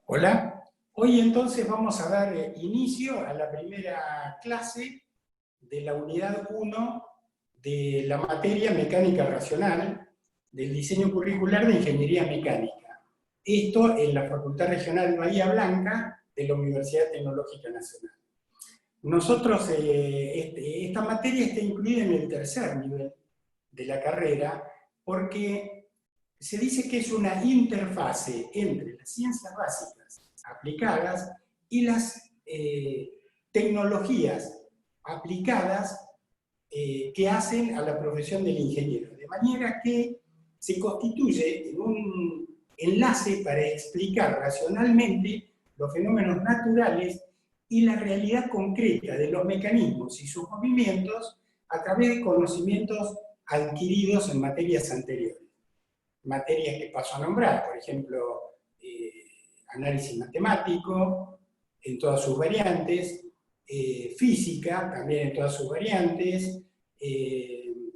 Hola, hoy entonces vamos a dar inicio a la primera clase de la unidad 1 de la materia mecánica racional del diseño curricular de ingeniería mecánica. Esto en la Facultad Regional Bahía Blanca de la Universidad Tecnológica Nacional. Nosotros, esta materia está incluida en el tercer nivel de la carrera porque se dice que es una interfase entre las ciencias básicas aplicadas y las tecnologías aplicadas que hacen a la profesión del ingeniero. De manera que se constituye en un enlace para explicar racionalmente los fenómenos naturales y la realidad concreta de los mecanismos y sus movimientos a través de conocimientos adquiridos en materias anteriores. Materias que paso a nombrar, por ejemplo, análisis matemático en todas sus variantes, física también en todas sus variantes,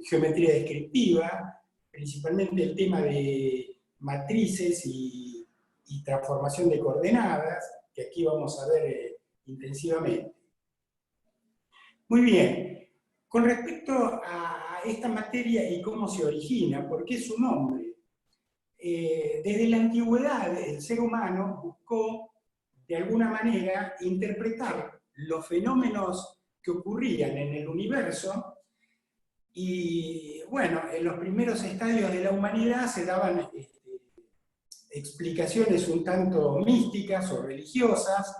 geometría descriptiva, principalmente el tema de matrices y transformación de coordenadas, que aquí vamos a ver intensivamente. Muy bien, con respecto a esta materia y cómo se origina, ¿por qué su nombre? Desde la antigüedad el ser humano buscó de alguna manera interpretar los fenómenos que ocurrían en el universo y bueno, en los primeros estadios de la humanidad se daban explicaciones un tanto místicas o religiosas,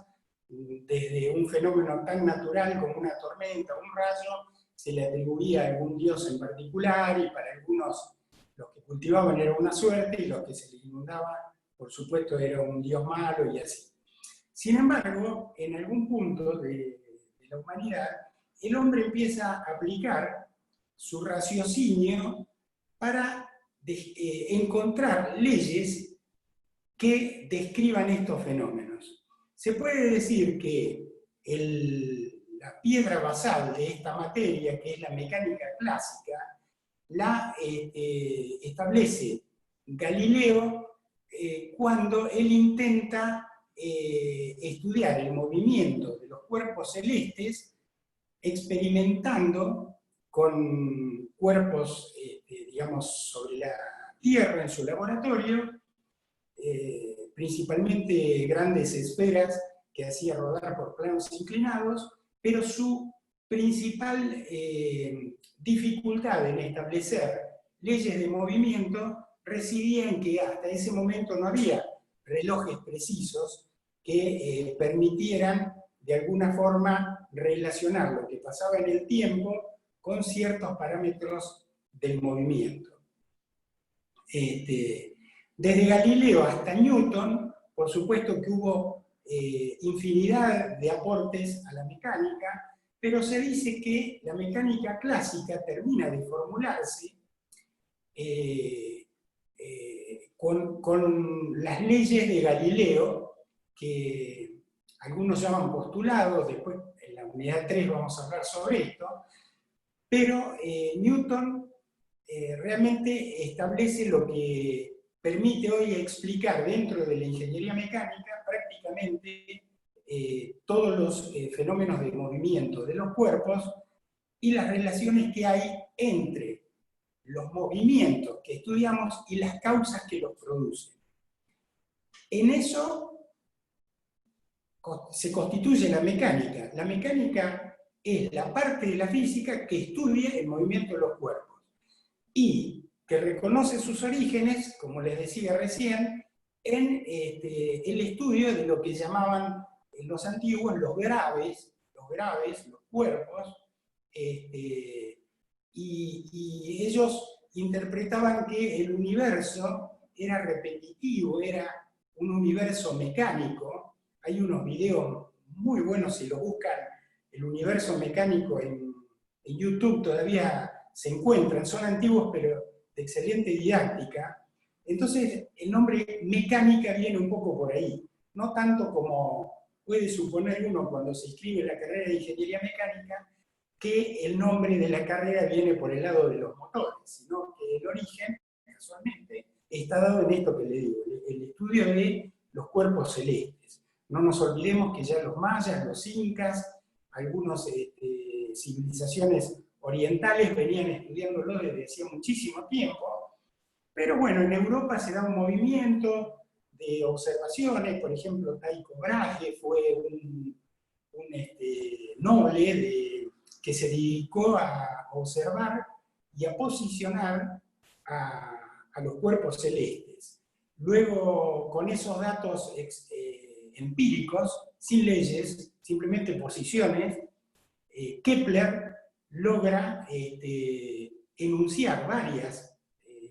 desde un fenómeno tan natural como una tormenta o un rayo, se le atribuía a algún dios en particular, y para algunos los que cultivaban era una suerte, y los que se les inundaba, por supuesto, era un dios malo, y así. Sin embargo, en algún punto de la humanidad, el hombre empieza a aplicar su raciocinio para encontrar leyes que describan estos fenómenos. Se puede decir que la piedra basal de esta materia, que es la mecánica clásica, la establece Galileo cuando él intenta estudiar el movimiento de los cuerpos celestes experimentando con cuerpos, digamos, sobre la Tierra en su laboratorio, principalmente grandes esferas que hacía rodar por planos inclinados, pero su principal dificultad en establecer leyes de movimiento residía en que hasta ese momento no había relojes precisos que permitieran de alguna forma relacionar lo que pasaba en el tiempo con ciertos parámetros del movimiento. Desde Galileo hasta Newton, por supuesto que hubo infinidad de aportes a la mecánica, pero se dice que la mecánica clásica termina de formularse con las leyes de Galileo, que algunos llaman postulados, después en la unidad 3 vamos a hablar sobre esto, pero Newton realmente establece lo que permite hoy explicar dentro de la ingeniería mecánica prácticamente todos los fenómenos de movimiento de los cuerpos y las relaciones que hay entre los movimientos que estudiamos y las causas que los producen. En eso se constituye la mecánica. La mecánica es la parte de la física que estudia el movimiento de los cuerpos y que reconoce sus orígenes, como les decía recién, en el estudio de lo que llamaban en los antiguos los graves, los cuerpos, y ellos interpretaban que el universo era repetitivo, era un universo mecánico. Hay unos videos muy buenos, si lo buscan, el universo mecánico en YouTube todavía se encuentran, son antiguos pero de excelente didáctica. Entonces el nombre mecánica viene un poco por ahí, no tanto como puede suponer uno cuando se inscribe en la carrera de ingeniería mecánica, que el nombre de la carrera viene por el lado de los motores, sino que el origen, casualmente, está dado en esto que le digo, el estudio de los cuerpos celestes. No nos olvidemos que ya los mayas, los incas, algunas civilizaciones orientales venían estudiándolo desde hacía muchísimo tiempo, pero bueno, en Europa se da un movimiento de observaciones. Por ejemplo, Tycho Brahe fue un noble que se dedicó a observar y a posicionar a los cuerpos celestes. Luego, con esos datos empíricos, sin leyes, simplemente posiciones, Kepler logra enunciar varias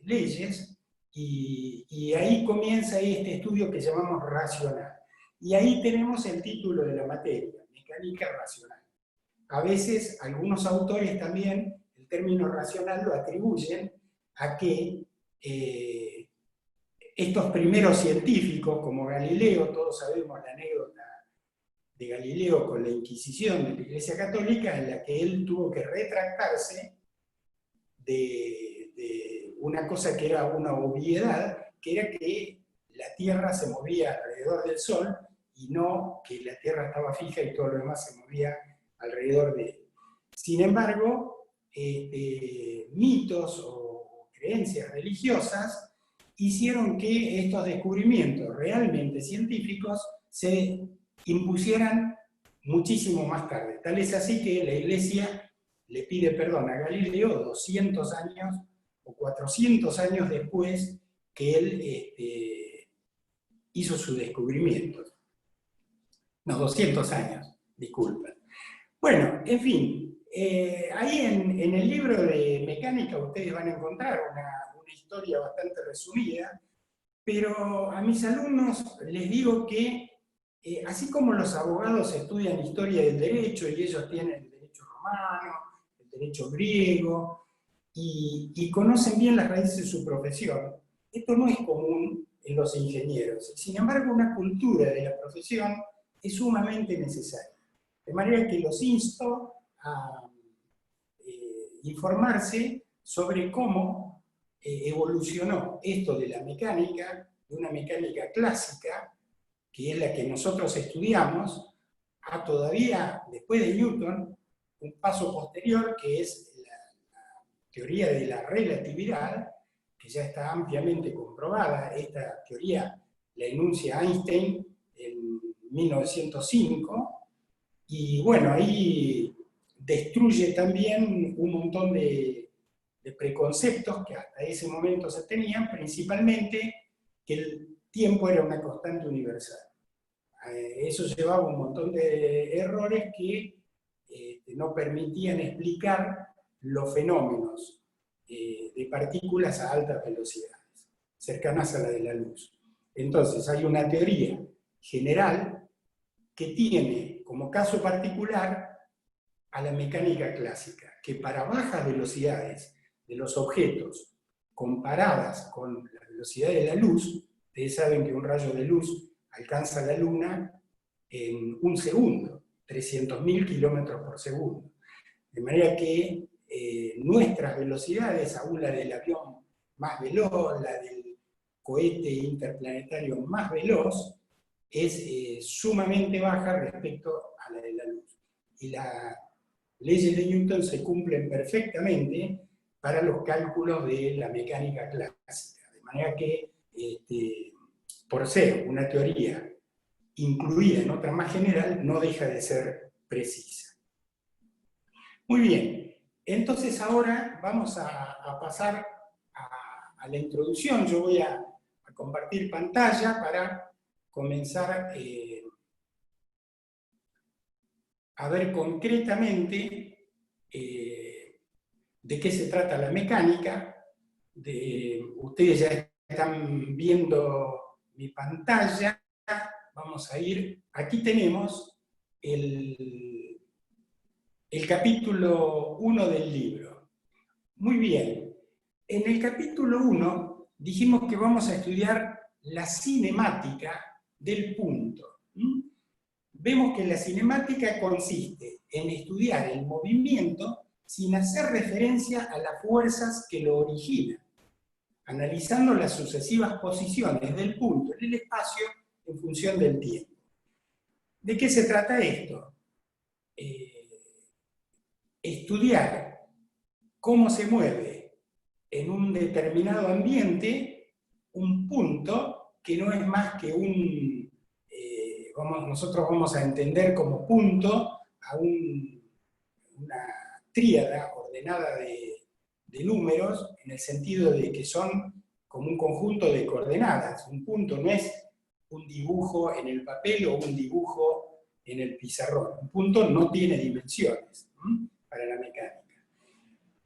leyes, y ahí comienza este estudio que llamamos racional. Y ahí tenemos el título de la materia, mecánica racional. A veces algunos autores también el término racional lo atribuyen a que estos primeros científicos, como Galileo, todos sabemos la anécdota de Galileo con la Inquisición de la Iglesia Católica, en la que él tuvo que retractarse de una cosa que era una obviedad, que era que la Tierra se movía alrededor del Sol, y no que la Tierra estaba fija y todo lo demás se movía alrededor de él. Sin embargo, mitos o creencias religiosas hicieron que estos descubrimientos realmente científicos se impusieran muchísimo más tarde. Tal es así que la Iglesia le pide perdón a Galileo 200 años o 400 años después que él hizo su descubrimiento. No, 200 años, disculpen. Bueno, en fin, ahí en el libro de mecánica ustedes van a encontrar una historia bastante resumida, pero a mis alumnos les digo que así como los abogados estudian historia del derecho, y ellos tienen el derecho romano, el derecho griego, y conocen bien las raíces de su profesión, esto no es común en los ingenieros. Sin embargo, una cultura de la profesión es sumamente necesaria. De manera que los insto a informarse sobre cómo evolucionó esto de la mecánica, de una mecánica clásica, que es la que nosotros estudiamos, a todavía, después de Newton, un paso posterior, que es la teoría de la relatividad, que ya está ampliamente comprobada. Esta teoría la enuncia Einstein en 1905, y bueno, ahí destruye también un montón de preconceptos que hasta ese momento se tenían, principalmente que el tiempo era una constante universal. Eso llevaba un montón de errores que no permitían explicar los fenómenos de partículas a altas velocidades, cercanas a la de la luz. Entonces hay una teoría general que tiene como caso particular a la mecánica clásica, que para bajas velocidades de los objetos comparadas con la velocidad de la luz, ustedes saben que un rayo de luz alcanza la Luna en un segundo, 300.000 kilómetros por segundo. De manera que nuestras velocidades, aún la del avión más veloz, la del cohete interplanetario más veloz, es sumamente baja respecto a la de la luz. Y las leyes de Newton se cumplen perfectamente para los cálculos de la mecánica clásica. De manera que, por ser una teoría incluida en otra más general, no deja de ser precisa. Muy bien, entonces ahora vamos a pasar a la introducción. Yo voy a compartir pantalla para comenzar a ver concretamente de qué se trata la mecánica. Ustedes ya están viendo mi pantalla. Vamos a ir, aquí tenemos el capítulo 1 del libro. Muy bien, en el capítulo 1 dijimos que vamos a estudiar la cinemática del punto. Vemos que la cinemática consiste en estudiar el movimiento sin hacer referencia a las fuerzas que lo originan, analizando las sucesivas posiciones del punto en el espacio en función del tiempo. ¿De qué se trata esto? Estudiar cómo se mueve en un determinado ambiente un punto que no es más que nosotros vamos a entender como punto a una tríada ordenada de números, en el sentido de que son como un conjunto de coordenadas. Un punto no es un dibujo en el papel o un dibujo en el pizarrón. Un punto no tiene dimensiones para la mecánica.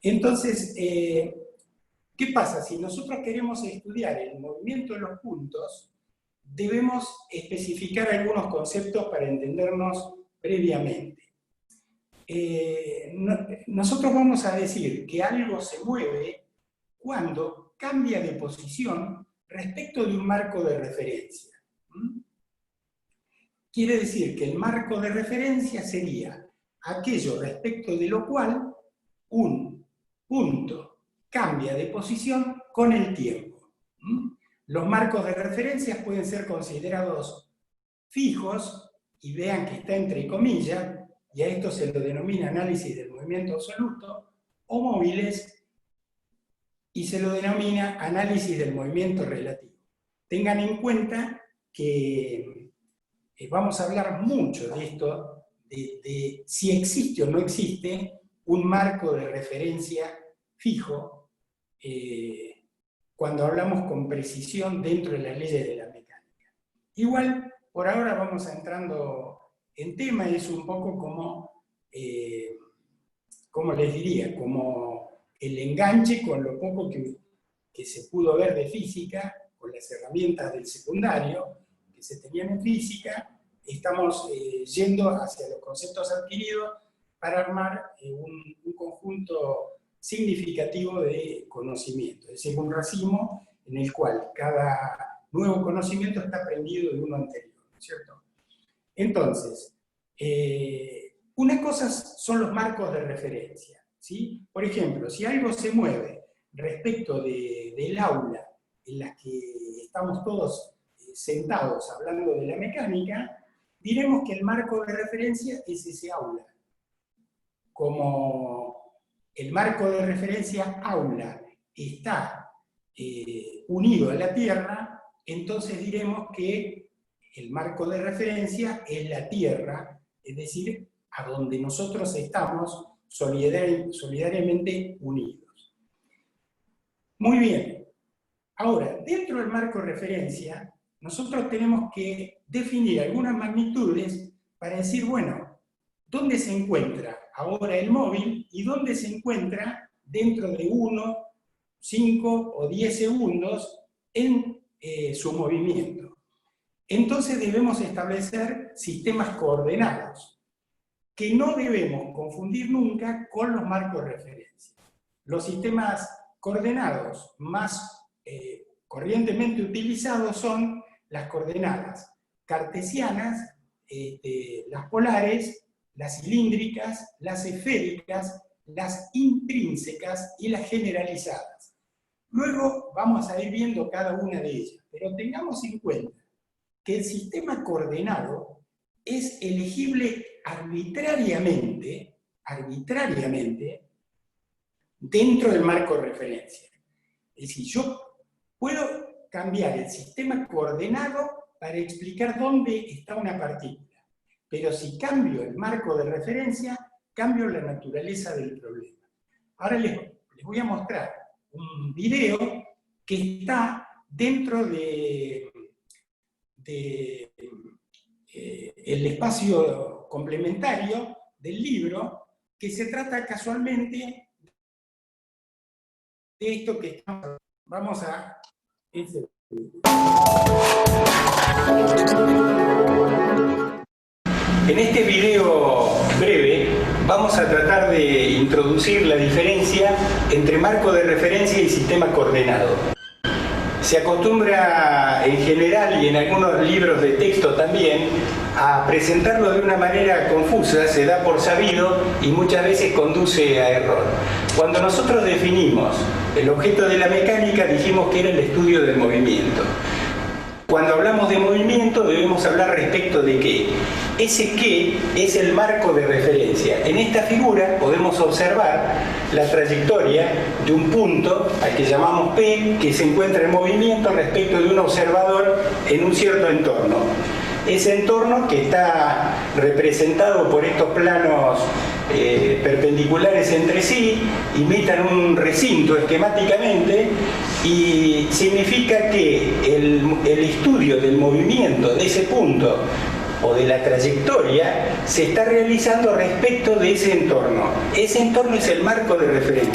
Entonces, ¿qué pasa? Si nosotros queremos estudiar el movimiento de los puntos, debemos especificar algunos conceptos para entendernos previamente. Nosotros vamos a decir que algo se mueve cuando cambia de posición respecto de un marco de referencia. Quiere decir que el marco de referencia sería aquello respecto de lo cual un punto cambia de posición con el tiempo. Los marcos de referencia pueden ser considerados fijos, y vean que está entre comillas, y a esto se lo denomina análisis del movimiento absoluto, o móviles, y se lo denomina análisis del movimiento relativo. Tengan en cuenta que vamos a hablar mucho de esto, de si existe o no existe un marco de referencia fijo, cuando hablamos con precisión dentro de las leyes de la mecánica. Igual, por ahora vamos entrando en tema, y es un poco como, ¿cómo les diría? Como el enganche con lo poco que se pudo ver de física, con las herramientas del secundario que se tenían en física. Estamos yendo hacia los conceptos adquiridos para armar un conjunto significativo de conocimiento, es decir, un racimo en el cual cada nuevo conocimiento está aprendido de uno anterior, ¿cierto? Entonces, una cosa son los marcos de referencia, ¿sí? Por ejemplo, si algo se mueve respecto del aula en la que estamos todos sentados hablando de la mecánica, diremos que el marco de referencia es ese aula. Como el marco de referencia aula está unido a la Tierra, entonces diremos que el marco de referencia es la Tierra, es decir, a donde nosotros estamos solidariamente unidos. Muy bien. Ahora, dentro del marco de referencia, nosotros tenemos que definir algunas magnitudes para decir, bueno, ¿dónde se encuentra ahora el móvil y dónde se encuentra dentro de 1, 5 o 10 segundos en su movimiento? Entonces debemos establecer sistemas coordenados, que no debemos confundir nunca con los marcos de referencia. Los sistemas coordenados más corrientemente utilizados son las coordenadas cartesianas, las polares, las cilíndricas, las esféricas, las intrínsecas y las generalizadas. Luego vamos a ir viendo cada una de ellas, pero tengamos en cuenta que el sistema coordenado es elegible arbitrariamente dentro del marco de referencia. Es decir, yo puedo cambiar el sistema coordenado para explicar dónde está una partícula, pero si cambio el marco de referencia, cambio la naturaleza del problema. Ahora les voy a mostrar un video que está dentro del espacio complementario del libro, que se trata casualmente de esto que estamos. Vamos a... En este video breve vamos a tratar de introducir la diferencia entre marco de referencia y sistema coordenado. Se acostumbra en general y en algunos libros de texto también a presentarlo de una manera confusa, se da por sabido y muchas veces conduce a error. Cuando nosotros definimos el objeto de la mecánica dijimos que era el estudio del movimiento. cuando hablamos de movimiento debemos hablar respecto de qué. Ese qué es el marco de referencia. En esta figura podemos observar la trayectoria de un punto al que llamamos P, que se encuentra en movimiento respecto de un observador en un cierto entorno. Ese entorno que está representado por estos planos perpendiculares entre sí, imitan un recinto esquemáticamente, y significa que el estudio del movimiento de ese punto o de la trayectoria se está realizando respecto de ese entorno. Ese entorno es el marco de referencia.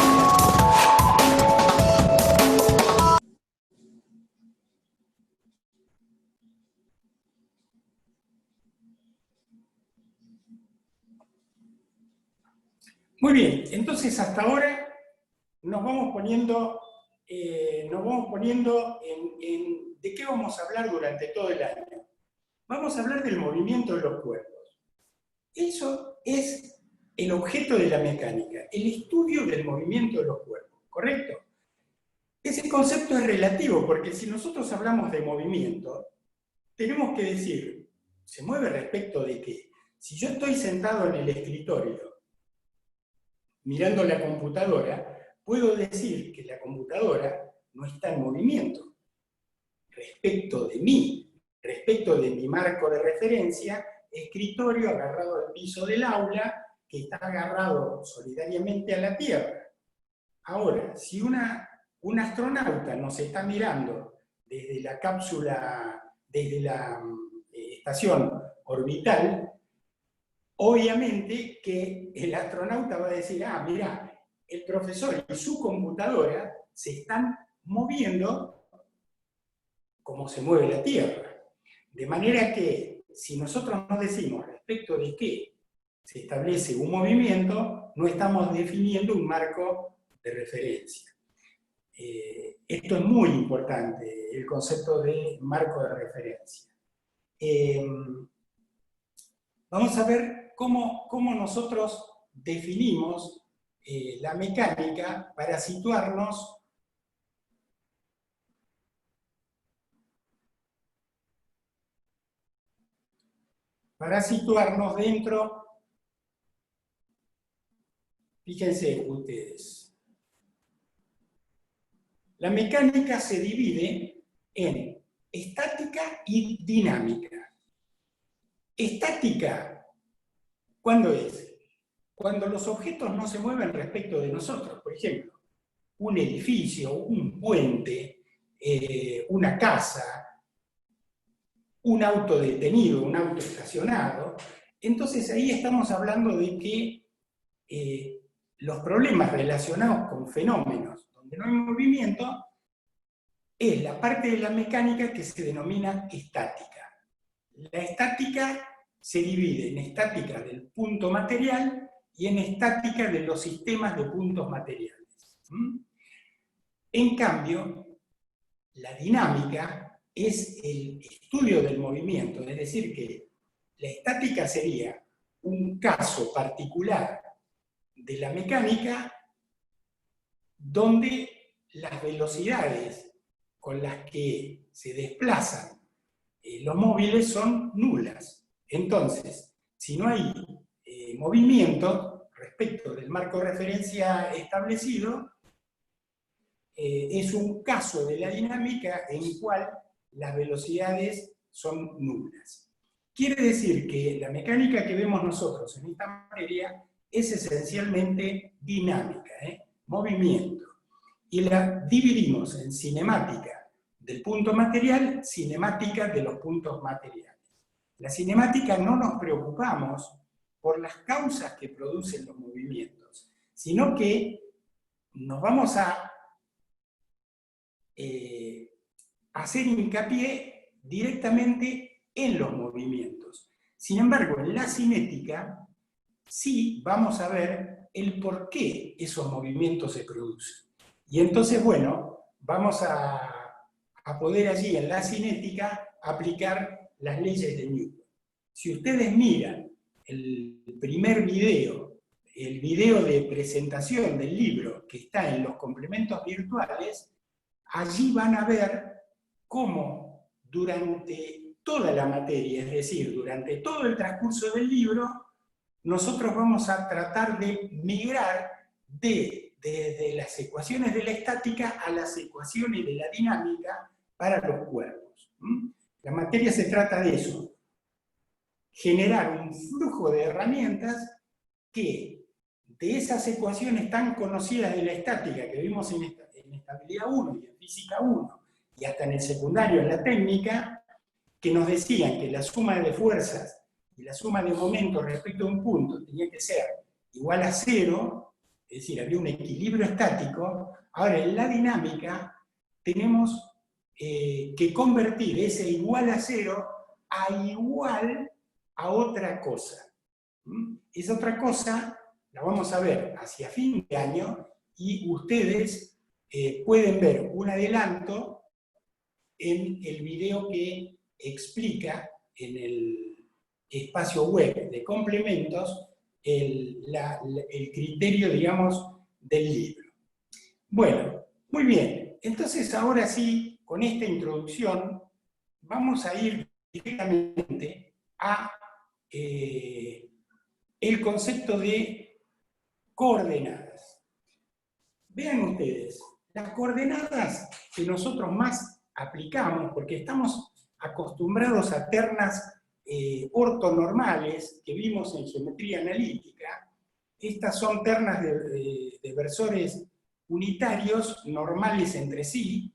Muy bien, entonces hasta ahora nos vamos poniendo de qué vamos a hablar durante todo el año. Vamos a hablar del movimiento de los cuerpos. Eso es el objeto de la mecánica, el estudio del movimiento de los cuerpos, ¿correcto? Ese concepto es relativo, porque si nosotros hablamos de movimiento, tenemos que decir, ¿se mueve respecto de qué? Si yo estoy sentado en el escritorio, mirando la computadora, puedo decir que la computadora no está en movimiento. Respecto de mí, respecto de mi marco de referencia, escritorio agarrado al piso del aula, que está agarrado solidariamente a la Tierra. Ahora, si un astronauta nos está mirando desde la cápsula, desde la estación orbital, obviamente que el astronauta va a decir, ah, mira, el profesor y su computadora se están moviendo como se mueve la Tierra. De manera que, si nosotros no decimos respecto de qué se establece un movimiento, no estamos definiendo un marco de referencia. Esto es muy importante, el concepto de marco de referencia. Vamos a ver cómo nosotros definimos la mecánica para situarnos dentro. Fíjense ustedes. La mecánica se divide en estática y dinámica. Estática, ¿cuándo es? Cuando los objetos no se mueven respecto de nosotros. Por ejemplo, un edificio, un puente, una casa, un auto detenido, un auto estacionado. Entonces ahí estamos hablando de que los problemas relacionados con fenómenos donde no hay movimiento es la parte de la mecánica que se denomina estática. La estática se divide en estática del punto material y en estática de los sistemas de puntos materiales. En cambio, la dinámica es el estudio del movimiento, es decir, que la estática sería un caso particular de la mecánica donde las velocidades con las que se desplazan los móviles son nulas. Entonces, si no hay movimiento respecto del marco de referencia establecido, es un caso de la dinámica en el cual las velocidades son nulas. Quiere decir que la mecánica que vemos nosotros en esta materia es esencialmente dinámica, movimiento. Y la dividimos en cinemática del punto material, cinemática de los puntos materiales. La cinemática no nos preocupamos por las causas que producen los movimientos, sino que nos vamos a hacer hincapié directamente en los movimientos. Sin embargo, en la cinética sí vamos a ver el por qué esos movimientos se producen. Y entonces, bueno, vamos a poder allí en la cinética aplicar las leyes de Newton. Si ustedes miran el primer video, el video de presentación del libro que está en los complementos virtuales, allí van a ver cómo durante toda la materia, es decir, durante todo el transcurso del libro, nosotros vamos a tratar de migrar desde las ecuaciones de la estática a las ecuaciones de la dinámica para los cuerpos. La materia se trata de eso, generar un flujo de herramientas que de esas ecuaciones tan conocidas de la estática que vimos en estabilidad 1 y en física 1, y hasta en el secundario en la técnica, que nos decían que la suma de fuerzas y la suma de momentos respecto a un punto tenía que ser igual a 0, es decir, había un equilibrio estático. Ahora, en la dinámica tenemos que convertir ese igual a 0 a igual a otra cosa. Esa otra cosa la vamos a ver hacia fin de año, y ustedes pueden ver un adelanto en el video que explica en el espacio web de complementos el criterio, digamos, del libro. Bueno, muy bien. Entonces, ahora sí, con esta introducción, vamos a ir directamente a el concepto de coordenadas. Vean ustedes, las coordenadas que nosotros más aplicamos, porque estamos acostumbrados a ternas ortonormales que vimos en geometría analítica. Estas son ternas de versores unitarios normales entre sí,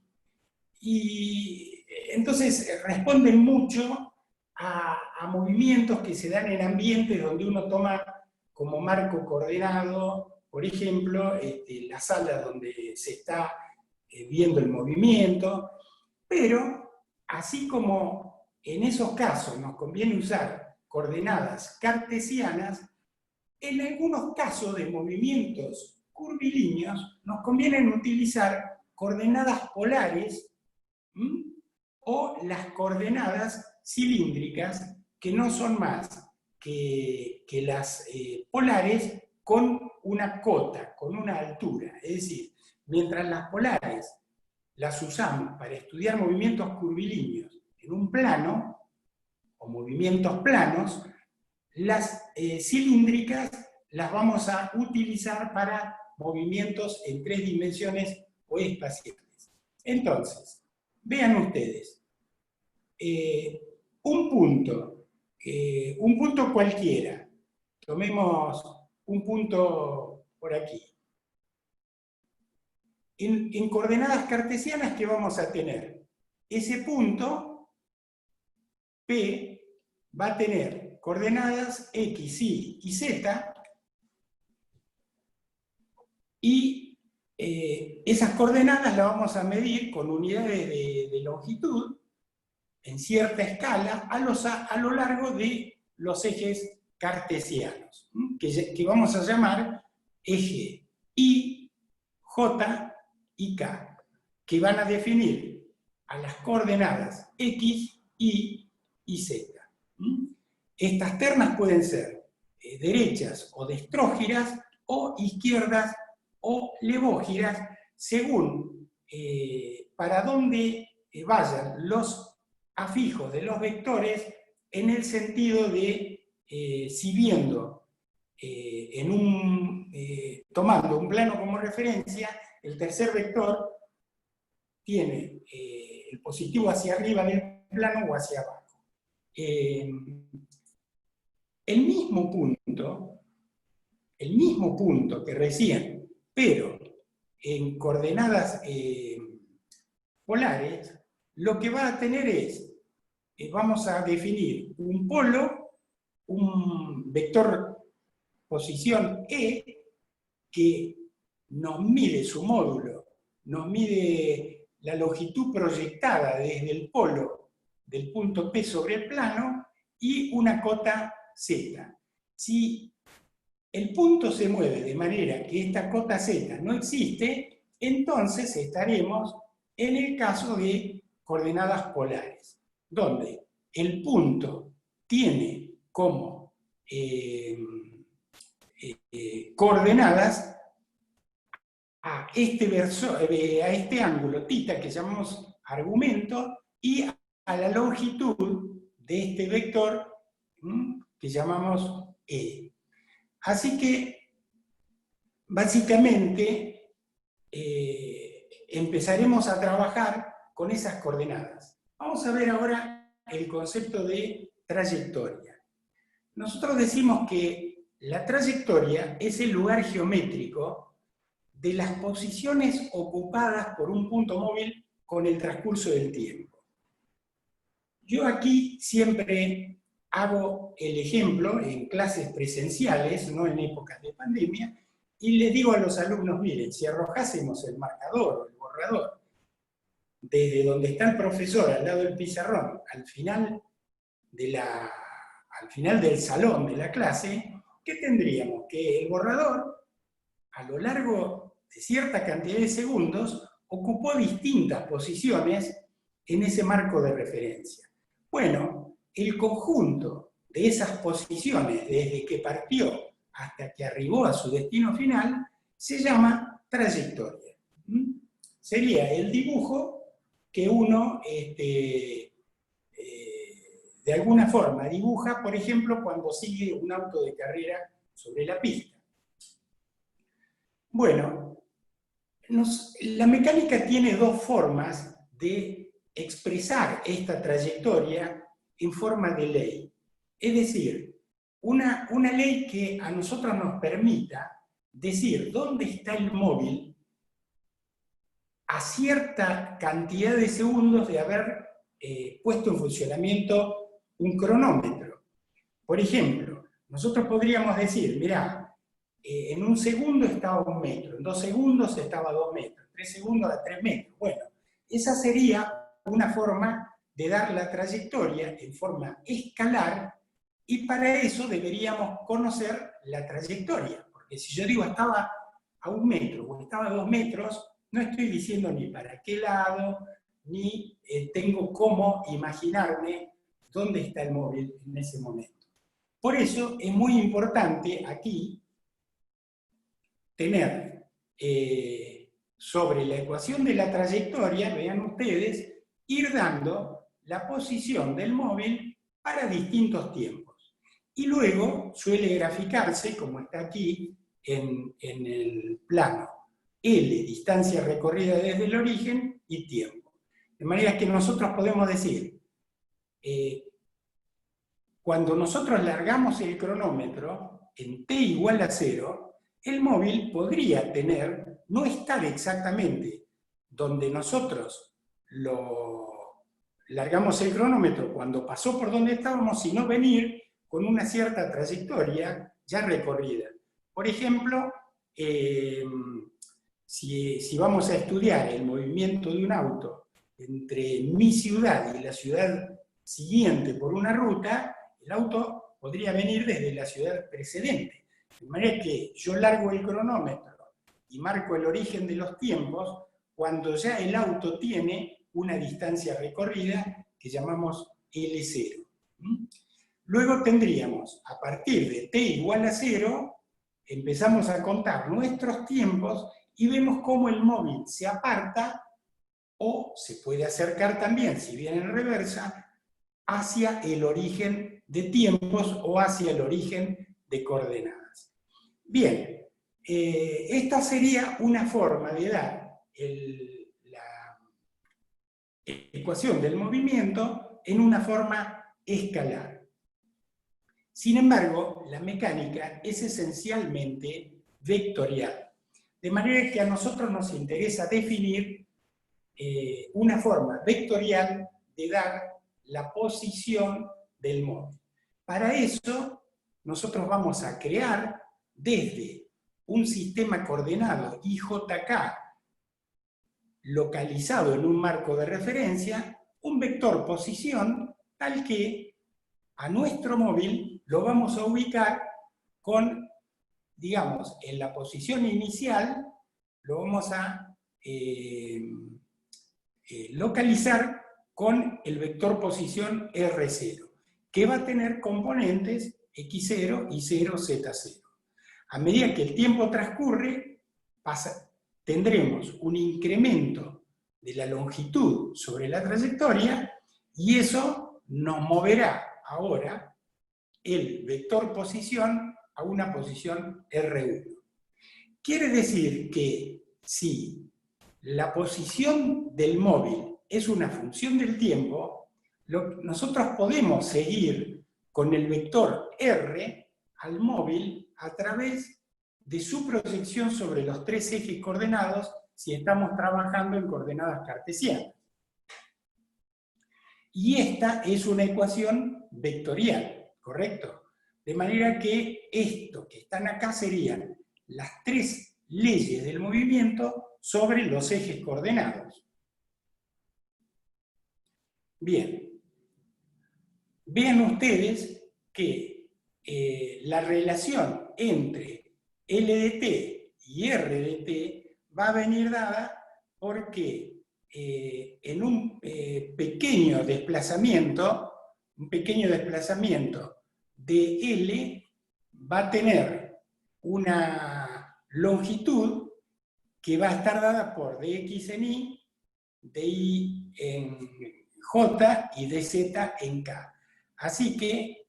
y entonces responden mucho a movimientos que se dan en ambientes donde uno toma como marco coordenado, por ejemplo, la sala donde se está viendo el movimiento. Pero así como en esos casos nos conviene usar coordenadas cartesianas, en algunos casos de movimientos curvilíneos nos conviene utilizar coordenadas polares, o las coordenadas cilíndricas, que no son más que las polares con una cota, con una altura. Es decir, mientras las polares las usamos para estudiar movimientos curvilíneos en un plano, o movimientos planos, las cilíndricas las vamos a utilizar para movimientos en 3 dimensiones o espaciales. Entonces, vean ustedes, un punto cualquiera, tomemos un punto por aquí. En coordenadas cartesianas, ¿qué vamos a tener? Ese punto, P, va a tener coordenadas X, Y y Z, y esas coordenadas las vamos a medir con unidades de longitud, en cierta escala, a lo largo de los ejes cartesianos, que vamos a llamar eje I, J y K, que van a definir a las coordenadas X, Y y Z. Estas ternas pueden ser derechas o destrógiras, o izquierdas o levógiras, según para dónde vayan los afijos de los vectores, en el sentido de, si viendo, tomando un plano como referencia, el tercer vector tiene el positivo hacia arriba del plano o hacia abajo. El mismo punto que recién, pero en coordenadas polares, lo que va a tener es, vamos a definir un polo, un vector posición E, que nos mide su módulo, nos mide la longitud proyectada desde el polo del punto P sobre el plano, y una cota Z. Si el punto se mueve de manera que esta cota Z no existe, entonces estaremos en el caso de coordenadas polares, donde el punto tiene como coordenadas a este ángulo θ que llamamos argumento, y a la longitud de este vector que llamamos E. Así que, básicamente, empezaremos a trabajar con esas coordenadas. Vamos a ver ahora el concepto de trayectoria. Nosotros decimos que la trayectoria es el lugar geométrico de las posiciones ocupadas por un punto móvil con el transcurso del tiempo. Yo aquí siempre hago el ejemplo en clases presenciales, no en épocas de pandemia, y les digo a los alumnos, miren, si arrojásemos el marcador o el borrador desde donde está el profesor, al lado del pizarrón, al final del salón de la clase, ¿qué tendríamos? Que el borrador, a lo largo de cierta cantidad de segundos, ocupó distintas posiciones en ese marco de referencia. Bueno, el conjunto de esas posiciones, desde que partió hasta que arribó a su destino final, se llama trayectoria. Sería el dibujo que uno, de alguna forma, dibuja, por ejemplo, cuando sigue un auto de carrera sobre la pista. Bueno, la mecánica tiene dos formas de expresar esta trayectoria en forma de ley. Es decir, una ley que a nosotros nos permita decir dónde está el móvil a cierta cantidad de segundos de haber puesto en funcionamiento un cronómetro. Por ejemplo, nosotros podríamos decir, mirá, en un segundo estaba a 1 metro, en 2 segundos estaba a 2 metros, 3 segundos a 3 metros. Bueno, esa sería una forma de dar la trayectoria en forma escalar, y para eso deberíamos conocer la trayectoria, porque si yo digo estaba a 1 metro o estaba a 2 metros, no estoy diciendo ni para qué lado, ni tengo cómo imaginarme dónde está el móvil en ese momento. Por eso es muy importante aquí tener sobre la ecuación de la trayectoria, vean ustedes, ir dando la posición del móvil para distintos tiempos. Y luego suele graficarse, como está aquí en el plano, L, distancia recorrida desde el origen, y tiempo. De manera que nosotros podemos decir, cuando nosotros largamos el cronómetro en t igual a 0, el móvil podría no estar exactamente donde nosotros largamos el cronómetro cuando pasó por donde estábamos, sino venir con una cierta trayectoria ya recorrida. Por ejemplo, si vamos a estudiar el movimiento de un auto entre mi ciudad y la ciudad siguiente por una ruta, el auto podría venir desde la ciudad precedente. De manera que yo largo el cronómetro y marco el origen de los tiempos cuando ya el auto tiene una distancia recorrida que llamamos L0. Luego tendríamos, a partir de t igual a 0, empezamos a contar nuestros tiempos y vemos cómo el móvil se aparta o se puede acercar también, si viene en reversa, hacia el origen de tiempos o hacia el origen de coordenadas. Bien, esta sería una forma de dar la ecuación del movimiento en una forma escalar. Sin embargo, la mecánica es esencialmente vectorial, de manera que a nosotros nos interesa definir una forma vectorial de dar la posición del móvil. Para eso, nosotros vamos a crear desde un sistema coordenado IJK localizado en un marco de referencia, un vector posición tal que a nuestro móvil lo vamos a ubicar con, digamos, en la posición inicial, lo vamos a localizar con el vector posición R0, que va a tener componentes X0, Y0, Z0. A medida que el tiempo transcurre, tendremos un incremento de la longitud sobre la trayectoria, Y eso nos moverá ahora el vector posición a una posición R1. Quiere decir que si la posición del móvil es una función del tiempo, nosotros podemos seguir con el vector R al móvil a través de su proyección sobre los tres ejes coordenados si estamos trabajando en coordenadas cartesianas. Y esta es una ecuación vectorial, ¿correcto? De manera que esto que están acá serían las tres leyes del movimiento sobre los ejes coordenados. Bien. Vean ustedes que la relación entre L de t y R de t va a venir dada porque en un pequeño desplazamiento de L va a tener una longitud que va a estar dada por dx en y, dy en j y dz en k. Así que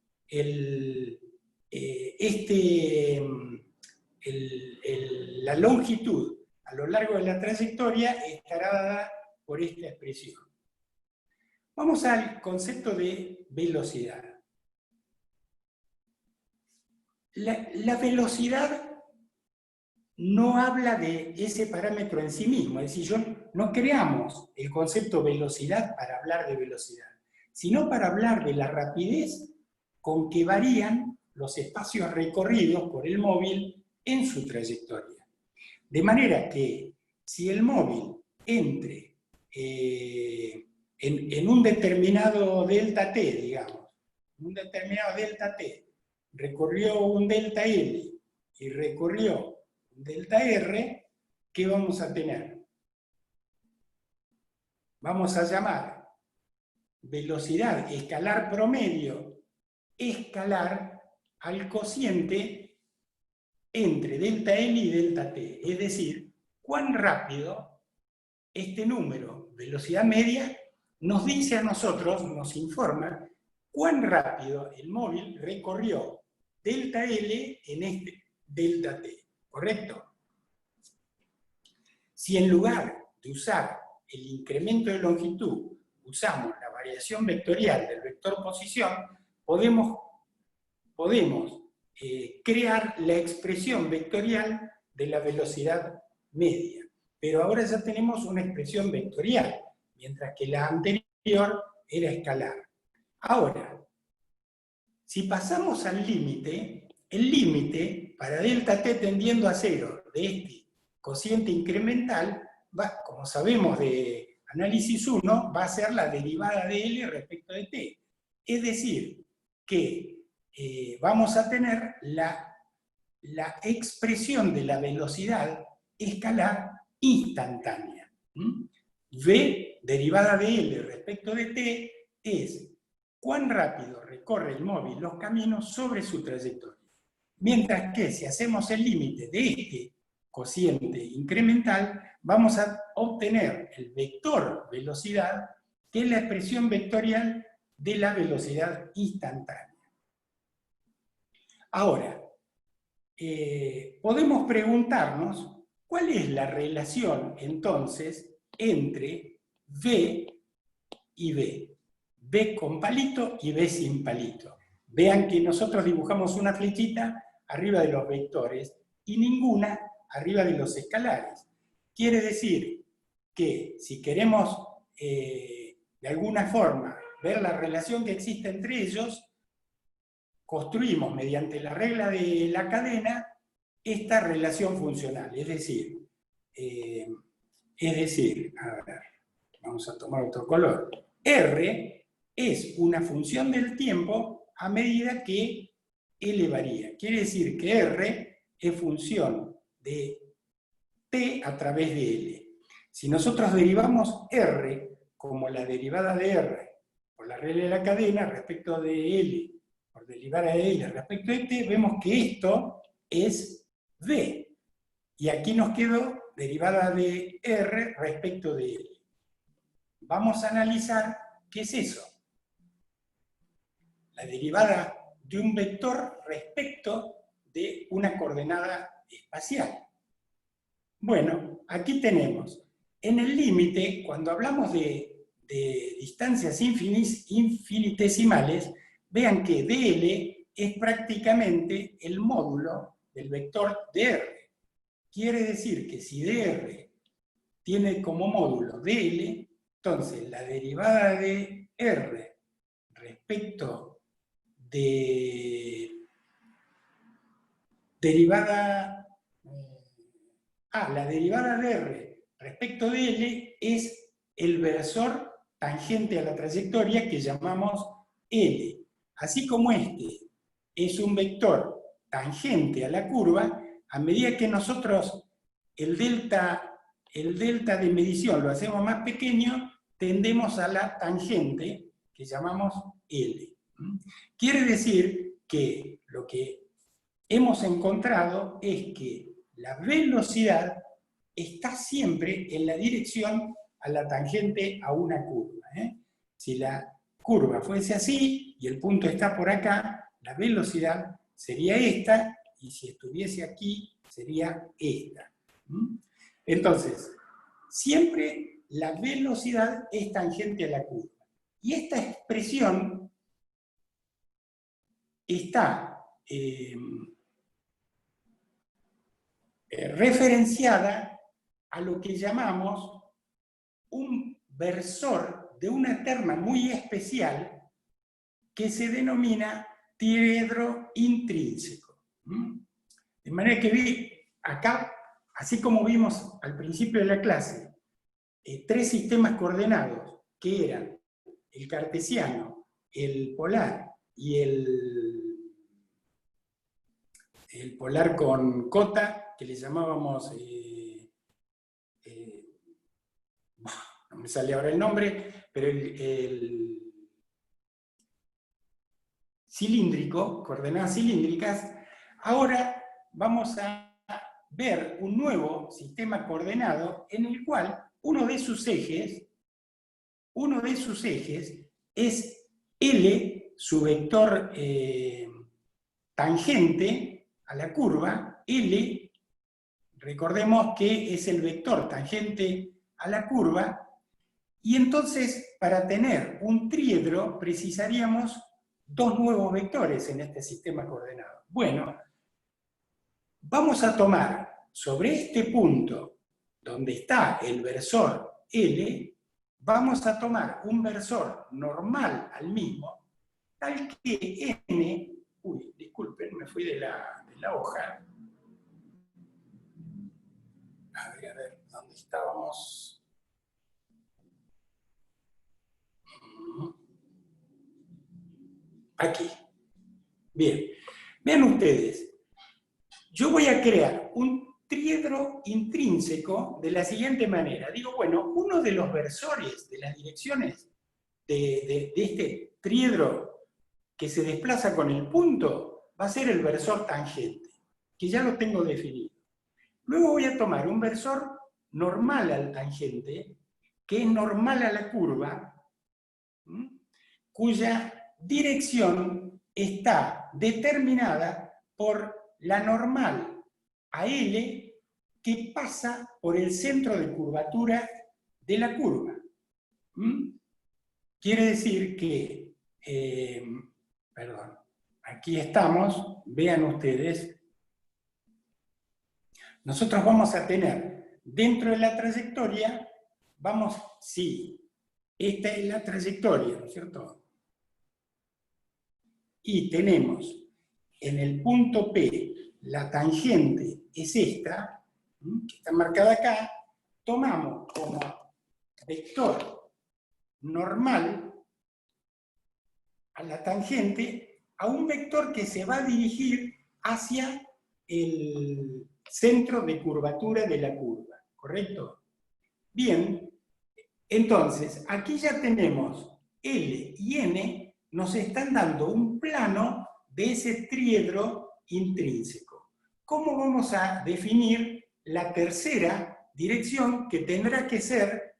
la longitud a lo largo de la trayectoria estará dada por esta expresión. Vamos al concepto de velocidad. La velocidad no habla de ese parámetro en sí mismo, es decir, no creamos el concepto velocidad para hablar de velocidad, sino para hablar de la rapidez con que varían los espacios recorridos por el móvil en su trayectoria. De manera que si el móvil entre en un determinado delta t, digamos, un determinado delta t, recorrió un delta L y recorrió un delta R, ¿qué vamos a tener? Vamos a llamar velocidad escalar promedio escalar al cociente entre delta L y delta T, es decir, cuán rápido este número, velocidad media, nos dice a nosotros, nos informa, cuán rápido el móvil recorrió delta L en este delta T, ¿correcto? Si en lugar de usar el incremento de longitud usamos la variación vectorial del vector posición, podemos crear la expresión vectorial de la velocidad media. Pero ahora ya tenemos una expresión vectorial, mientras que la anterior era escalar. Ahora, si pasamos al límite, el límite para delta t tendiendo a 0 de este cociente incremental, como sabemos de análisis 1, va a ser la derivada de L respecto de t. Es decir, que vamos a tener la expresión de la velocidad escalar instantánea. V, derivada de L respecto de t, es cuán rápido recorre el móvil los caminos sobre su trayectoria. Mientras que si hacemos el límite de este cociente incremental, vamos a obtener el vector velocidad, que es la expresión vectorial de la velocidad instantánea. Ahora, podemos preguntarnos cuál es la relación entonces entre V y B. B con palito y B sin palito. Vean que nosotros dibujamos una flechita arriba de los vectores y ninguna arriba de los escalares. Quiere decir que si queremos de alguna forma ver la relación que existe entre ellos, construimos mediante la regla de la cadena esta relación funcional. Es decir, a ver, vamos a tomar otro color. R es una función del tiempo a medida que L varía. Quiere decir que R es función de T a través de L. Si nosotros derivamos R como la derivada de R por la regla de la cadena respecto de L, por derivada de L respecto de T, vemos que esto es V. Y aquí nos quedó derivada de R respecto de L. Vamos a analizar qué es eso. la derivada de un vector respecto de una coordenada espacial. Bueno, aquí tenemos, en el límite, cuando hablamos de distancias infinitesimales, vean que dl es prácticamente el módulo del vector dr. Quiere decir que si dr tiene como módulo dl, entonces la derivada de r respecto de la derivada de r respecto de L es el versor tangente a la trayectoria que llamamos L. Así como este es un vector tangente a la curva, a medida que nosotros el delta de medición lo hacemos más pequeño, tendemos a la tangente que llamamos L. Quiere decir que lo que hemos encontrado es que la velocidad está siempre en la dirección a la tangente a una curva. Si la curva fuese así y el punto está por acá, la velocidad sería esta, y si estuviese aquí sería esta. Entonces, siempre la velocidad es tangente a la curva. Y esta expresión está referenciada a lo que llamamos un versor de una terma muy especial que se denomina triedro intrínseco. De manera que acá, así como vimos al principio de la clase, tres sistemas coordenados que eran el cartesiano, el polar y el polar con cota, que le llamábamos, no me sale ahora el nombre, pero el cilíndrico, coordenadas cilíndricas. Ahora vamos a ver un nuevo sistema coordenado en el cual uno de sus ejes es L, su vector tangente a la curva. L, recordemos que es el vector tangente a la curva, y entonces para tener un triedro precisaríamos dos nuevos vectores en este sistema coordenado. Bueno, vamos a tomar sobre este punto donde está el versor L, vamos a tomar un versor normal al mismo, tal que n, disculpen, me fui de la hoja. A ver, ¿dónde estábamos? Aquí. Bien. Vean ustedes, yo voy a crear un triedro intrínseco de la siguiente manera. Digo, bueno, uno de los versores de las direcciones de este triedro que se desplaza con el punto va a ser el versor tangente, que ya lo tengo definido. Luego voy a tomar un versor normal al tangente, que es normal a la curva, cuya dirección está determinada por la normal a L que pasa por el centro de curvatura de la curva. Quiere decir que, perdón, aquí estamos, vean ustedes, nosotros vamos a tener dentro de la trayectoria, esta es la trayectoria, ¿no es cierto? Y tenemos en el punto P, la tangente es esta, que está marcada acá, tomamos como vector normal a la tangente a un vector que se va a dirigir hacia el centro de curvatura de la curva, ¿correcto? Bien, entonces, aquí ya tenemos L y N, nos están dando un plano de ese triedro intrínseco. ¿Cómo vamos a definir la tercera dirección que tendrá que ser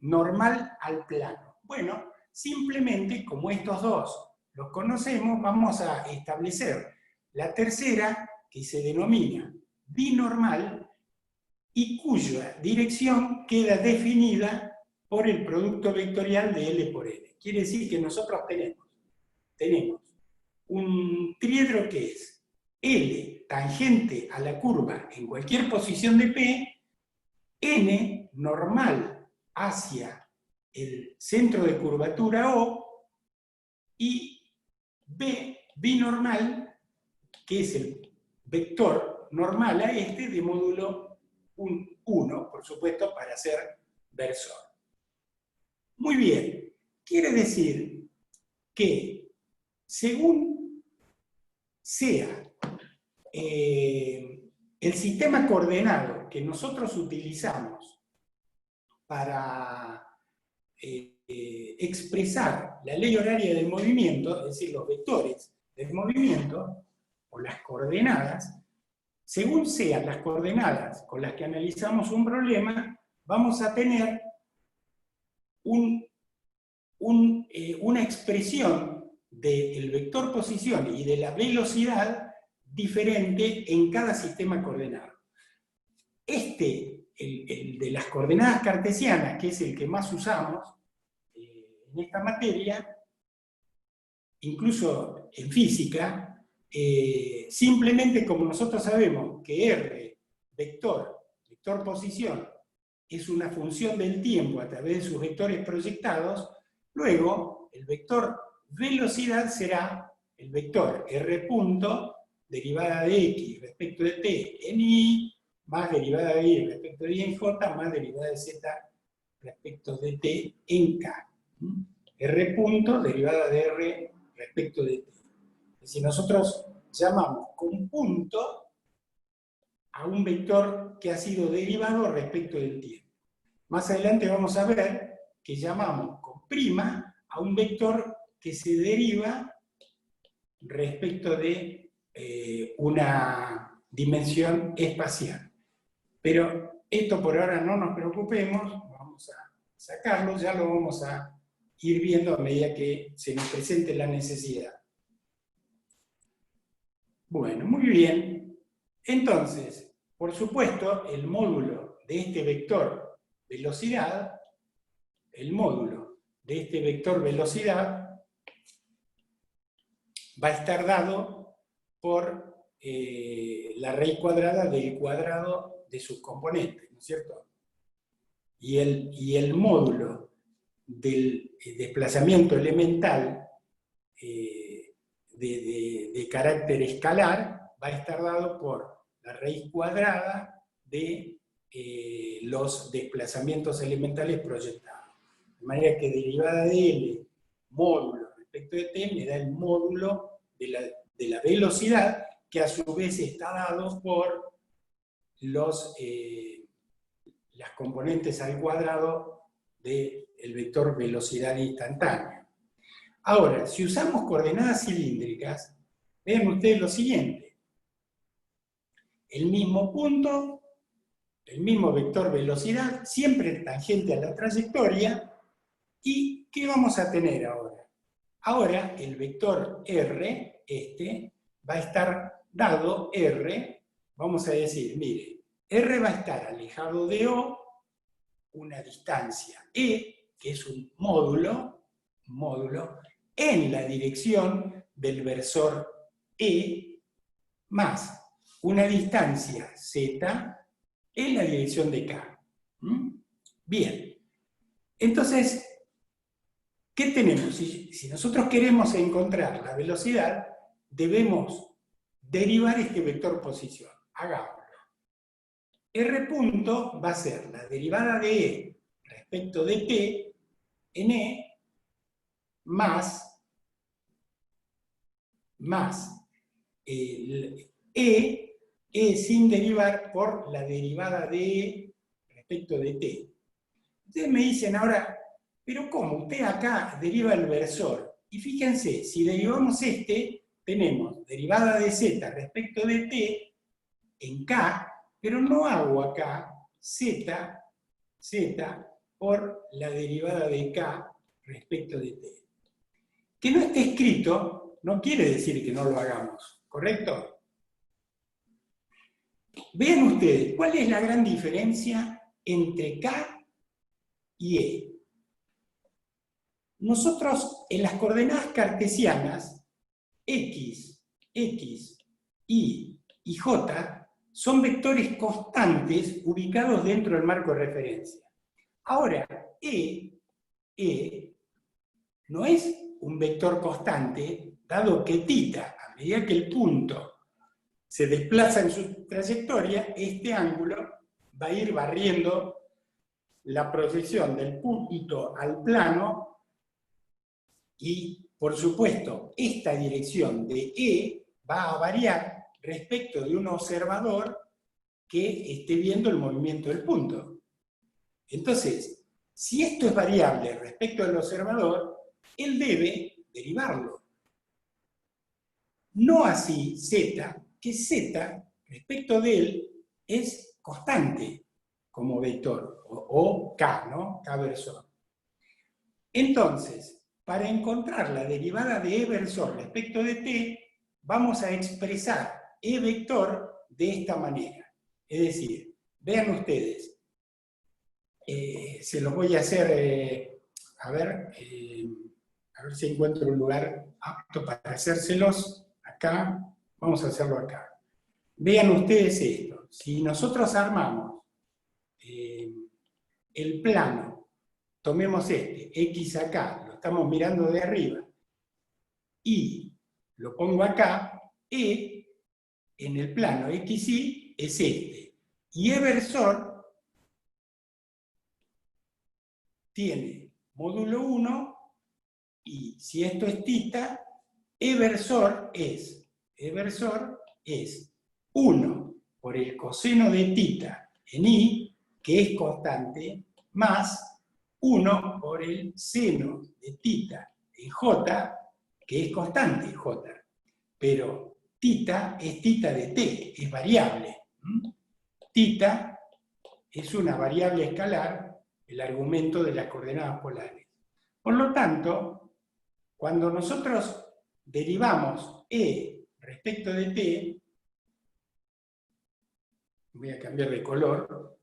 normal al plano? Bueno, simplemente, como estos dos los conocemos, vamos a establecer la tercera, que se denomina binormal, y cuya dirección queda definida por el producto vectorial de L por N. Quiere decir que nosotros tenemos un triedro que es L tangente a la curva en cualquier posición de P, N normal hacia el centro de curvatura O, y B binormal, que es el vector normal a este de módulo 1, por supuesto, para ser versor. Muy bien, quiere decir que según sea el sistema coordenado que nosotros utilizamos para expresar la ley horaria del movimiento, es decir, los vectores del movimiento, o las coordenadas, según sean las coordenadas con las que analizamos un problema, vamos a tener una expresión del vector posición y de la velocidad diferente en cada sistema coordenado. El de las coordenadas cartesianas, que es el que más usamos en esta materia, incluso en física, simplemente como nosotros sabemos que R, vector posición, es una función del tiempo a través de sus vectores proyectados, luego el vector velocidad será el vector R punto, derivada de X respecto de T en Y, más derivada de Y respecto de Y en J, más derivada de Z respecto de T en K. R punto, derivada de R respecto de T. Es decir, nosotros llamamos con punto a un vector que ha sido derivado respecto del tiempo. Más adelante vamos a ver que llamamos con prima a un vector que se deriva respecto de una dimensión espacial. Pero esto por ahora no nos preocupemos, vamos a sacarlo, ya lo vamos a ir viendo a medida que se nos presente la necesidad. Bueno, muy bien. Entonces, por supuesto, el módulo de este vector velocidad, va a estar dado por la raíz cuadrada del cuadrado de sus componentes, ¿no es cierto? Y el módulo del desplazamiento elemental de carácter escalar va a estar dado por la raíz cuadrada de los desplazamientos elementales proyectados. De manera que derivada de L módulo respecto de T me da el módulo de la velocidad, que a su vez está dado por las componentes al cuadrado del vector velocidad instantánea. Ahora, si usamos coordenadas cilíndricas, vean ustedes lo siguiente. El mismo punto, el mismo vector velocidad, siempre tangente a la trayectoria. ¿Y qué vamos a tener ahora? Ahora el vector R, va a estar dado R, vamos a decir, mire, R va a estar alejado de O una distancia E, que es un módulo, en la dirección del versor E, más una distancia Z en la dirección de K. Bien, entonces, ¿qué tenemos? Si nosotros queremos encontrar la velocidad, debemos derivar este vector posición. Hagámoslo. R punto va a ser la derivada de E respecto de T en E más E sin derivar por la derivada de E respecto de T. Ustedes me dicen ahora, pero ¿cómo? Usted acá deriva el versor. Y fíjense, si derivamos tenemos derivada de Z respecto de T en K, pero no hago acá Z por la derivada de K respecto de t. Que no esté escrito no quiere decir que no lo hagamos, ¿correcto? Vean ustedes, ¿cuál es la gran diferencia entre K y E? Nosotros, en las coordenadas cartesianas, X, Y y J son vectores constantes ubicados dentro del marco de referencia. Ahora, E no es un vector constante, dado que θ, a medida que el punto se desplaza en su trayectoria, este ángulo va a ir barriendo la proyección del punto al plano y, por supuesto, esta dirección de E va a variar respecto de un observador que esté viendo el movimiento del punto. Entonces, si esto es variable respecto del observador, él debe derivarlo. No así Z, que Z, respecto de él, es constante como vector, o K, ¿no? K versor. Entonces, para encontrar la derivada de E versor respecto de t, vamos a expresar E vector de esta manera. Es decir, vean ustedes, se los voy a hacer, a ver si encuentro un lugar apto para hacérselos. Acá, vamos a hacerlo acá. Vean ustedes esto, si nosotros armamos el plano, tomemos este, X acá, lo estamos mirando de arriba, y lo pongo acá, E en el plano XY es este. Y E versor tiene módulo 1, y si esto es θ, E versor es 1 por el coseno de θ en I, que es constante, más 1 por el seno de θ en J, que es constante J. Pero θ es θ de t, es variable. Θ es una variable escalar, el argumento de las coordenadas polares. Por lo tanto, cuando nosotros derivamos E respecto de t, voy a cambiar de color,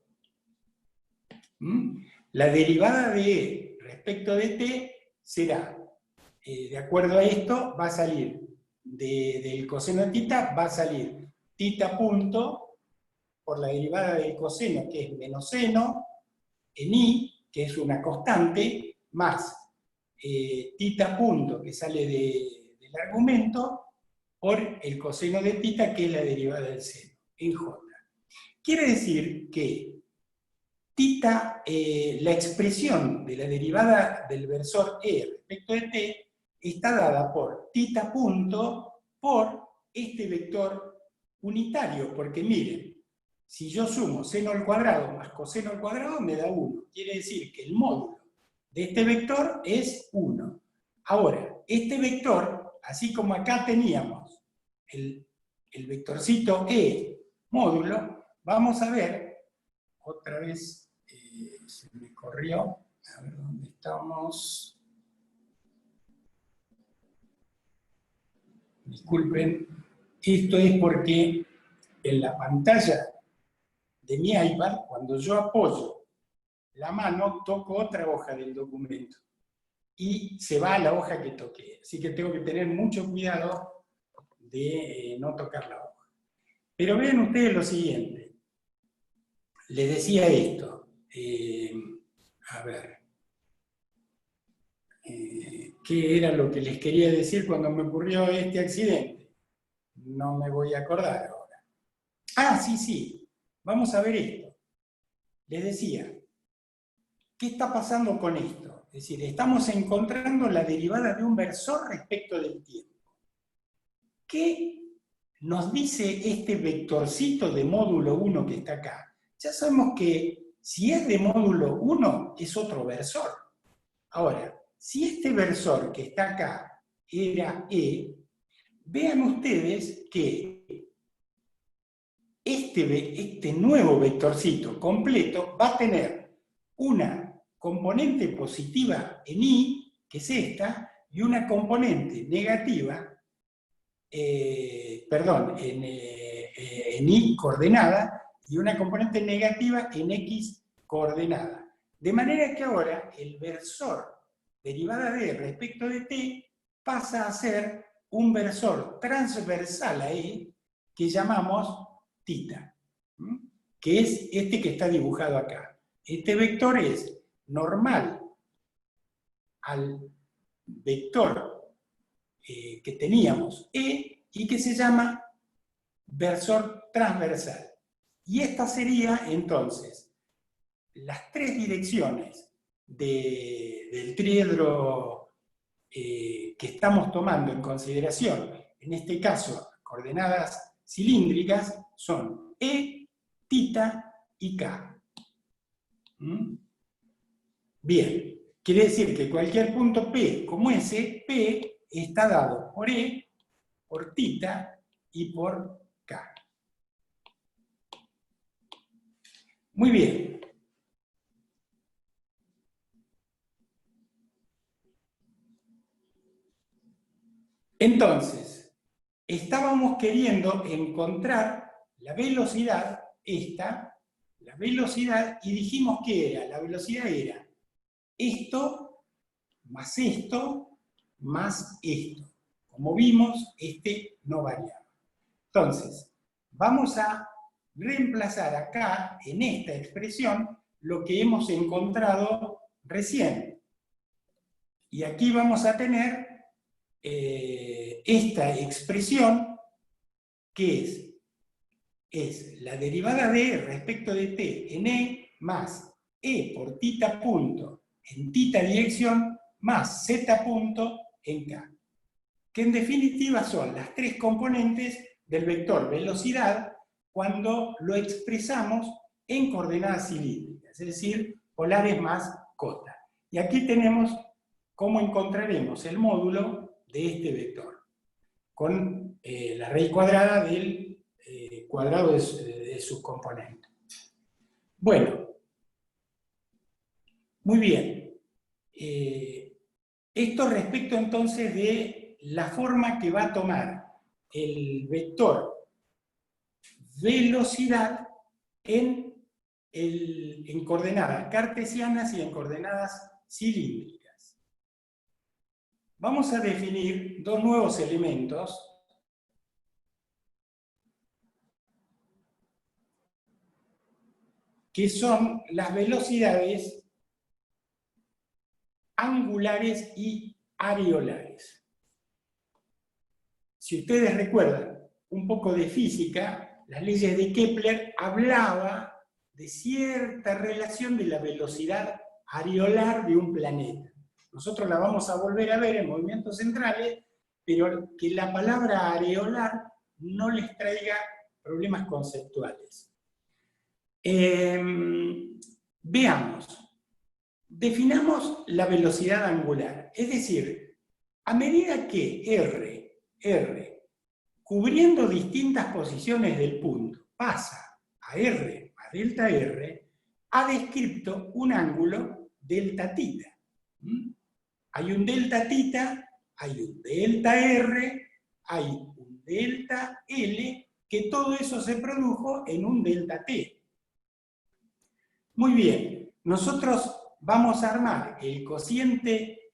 la derivada de E respecto de t será, de acuerdo a esto, va a salir, del coseno de θ, va a salir θ punto por la derivada del coseno, que es menos seno, en I, que es una constante, más θ punto, que sale del argumento, por el coseno de θ, que es la derivada del seno, en J. Quiere decir que la expresión de la derivada del versor E respecto de t está dada por θ punto por este vector unitario, porque miren, si yo sumo seno al cuadrado más coseno al cuadrado me da 1. Quiere decir que el módulo de este vector es 1. Ahora, este vector, así como acá teníamos el vectorcito E módulo, vamos a ver, otra vez se me corrió, a ver dónde estamos. Disculpen, esto es porque en la pantalla de mi iPad, cuando yo apoyo la mano, toco otra hoja del documento y se va a la hoja que toqué. Así que tengo que tener mucho cuidado de no tocar la hoja. Pero vean ustedes lo siguiente. Les decía esto. A ver. ¿Qué era lo que les quería decir cuando me ocurrió este accidente? No me voy a acordar ahora. Ah, sí. Vamos a ver esto. Les decía, ¿qué está pasando con esto? Es decir, estamos encontrando la derivada de un versor respecto del tiempo. ¿Qué nos dice este vectorcito de módulo 1 que está acá? Ya sabemos que si es de módulo 1, es otro versor. Ahora, si este versor que está acá era E, vean ustedes que este nuevo vectorcito completo va a tener una componente positiva en I que es esta, y una componente negativa, en y coordenada, y una componente negativa en x coordenada. De manera que ahora el versor derivada de respecto de t pasa a ser un versor transversal a e que llamamos θ, que es este que está dibujado acá. Este vector es normal al vector que teníamos E y que se llama versor transversal. Y esta sería entonces las tres direcciones del triedro que estamos tomando en consideración, en este caso coordenadas cilíndricas, son E, θ y K. Bien, quiere decir que cualquier punto P como ese, P está dado por E, por θ y por K. Muy bien. Entonces, estábamos queriendo encontrar la velocidad, la velocidad, y dijimos que era, la velocidad era esto más esto más esto. Como vimos, este no variaba. Entonces, vamos a reemplazar acá, en esta expresión, lo que hemos encontrado recién. Y aquí vamos a tener esta expresión, que es la derivada de respecto de t en e más e por θ punto en θ dirección más z punto en k, que en definitiva son las tres componentes del vector velocidad cuando lo expresamos en coordenadas cilíndricas, es decir, polares más cota. Y aquí tenemos cómo encontraremos el módulo de este vector, con la raíz cuadrada del cuadrado de sus componentes. Bueno, muy bien. Esto respecto entonces de la forma que va a tomar el vector velocidad en coordenadas cartesianas y en coordenadas cilíndricas. Vamos a definir dos nuevos elementos que son las velocidades angulares y areolares. Si ustedes recuerdan un poco de física, las leyes de Kepler hablaba de cierta relación de la velocidad areolar de un planeta. Nosotros la vamos a volver a ver en movimientos centrales, pero que la palabra areolar no les traiga problemas conceptuales. Veamos. Definamos la velocidad angular, es decir, a medida que R, cubriendo distintas posiciones del punto, pasa a R más delta R, ha descrito un ángulo delta θ. Hay un delta θ, hay un delta R, hay un delta L, que todo eso se produjo en un delta T. Muy bien, nosotros vamos a armar el cociente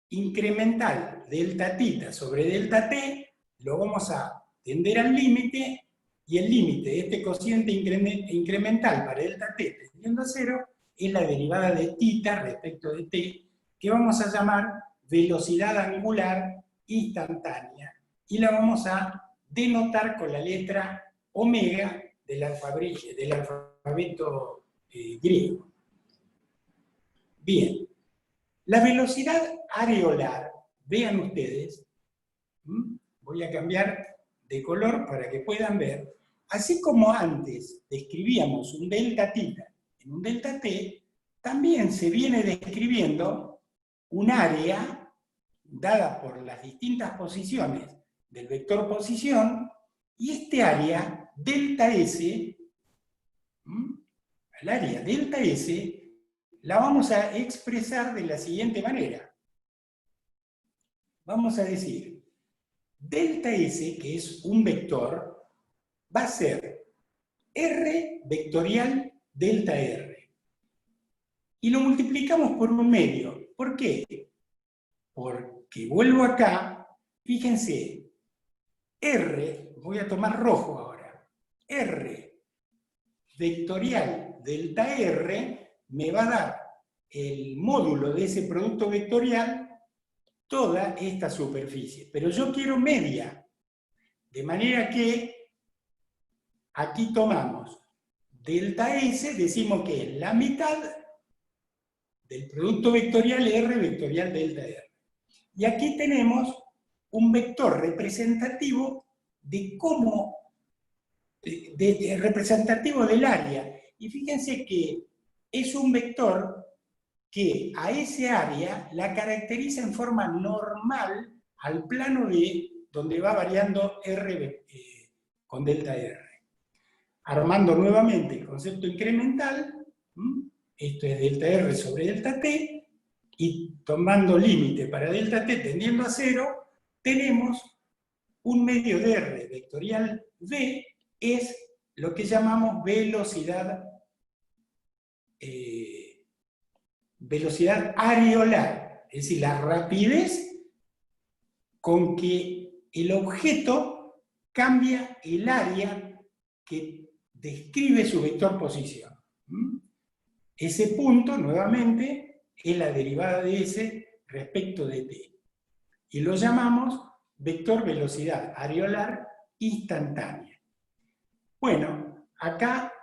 incremental delta θ sobre delta t, lo vamos a tender al límite, y el límite de este cociente incremental para delta t tendiendo a 0 es la derivada de θ respecto de t, que vamos a llamar velocidad angular instantánea, y la vamos a denotar con la letra omega del alfabeto griego. Bien, la velocidad areolar, vean ustedes, voy a cambiar de color para que puedan ver, así como antes describíamos un delta θ en un delta t, también se viene describiendo un área dada por las distintas posiciones del vector posición, y este área, delta S, el área delta S, la vamos a expresar de la siguiente manera. vamos a decir, delta S, que es un vector, va a ser R vectorial delta R. Y lo multiplicamos por un medio. ¿Por qué? Porque vuelvo acá, fíjense, R, voy a tomar rojo ahora, R vectorial delta R me va a dar el módulo de ese producto vectorial toda esta superficie. Pero yo quiero media, de manera que aquí tomamos delta S, decimos que es la mitad del producto vectorial R vectorial delta R. Y aquí tenemos un vector representativo de cómo, representativo del área. Y fíjense que es un vector que a ese área la caracteriza en forma normal al plano de donde va variando R con delta R. Armando nuevamente el concepto incremental, esto es delta R sobre delta T, y tomando límite para delta T tendiendo a 0, tenemos un medio de R vectorial V, es lo que llamamos velocidad areolar, es decir, la rapidez con que el objeto cambia el área que describe su vector posición. Ese punto, nuevamente, es la derivada de S respecto de T. Y lo llamamos vector velocidad areolar instantánea. Bueno, acá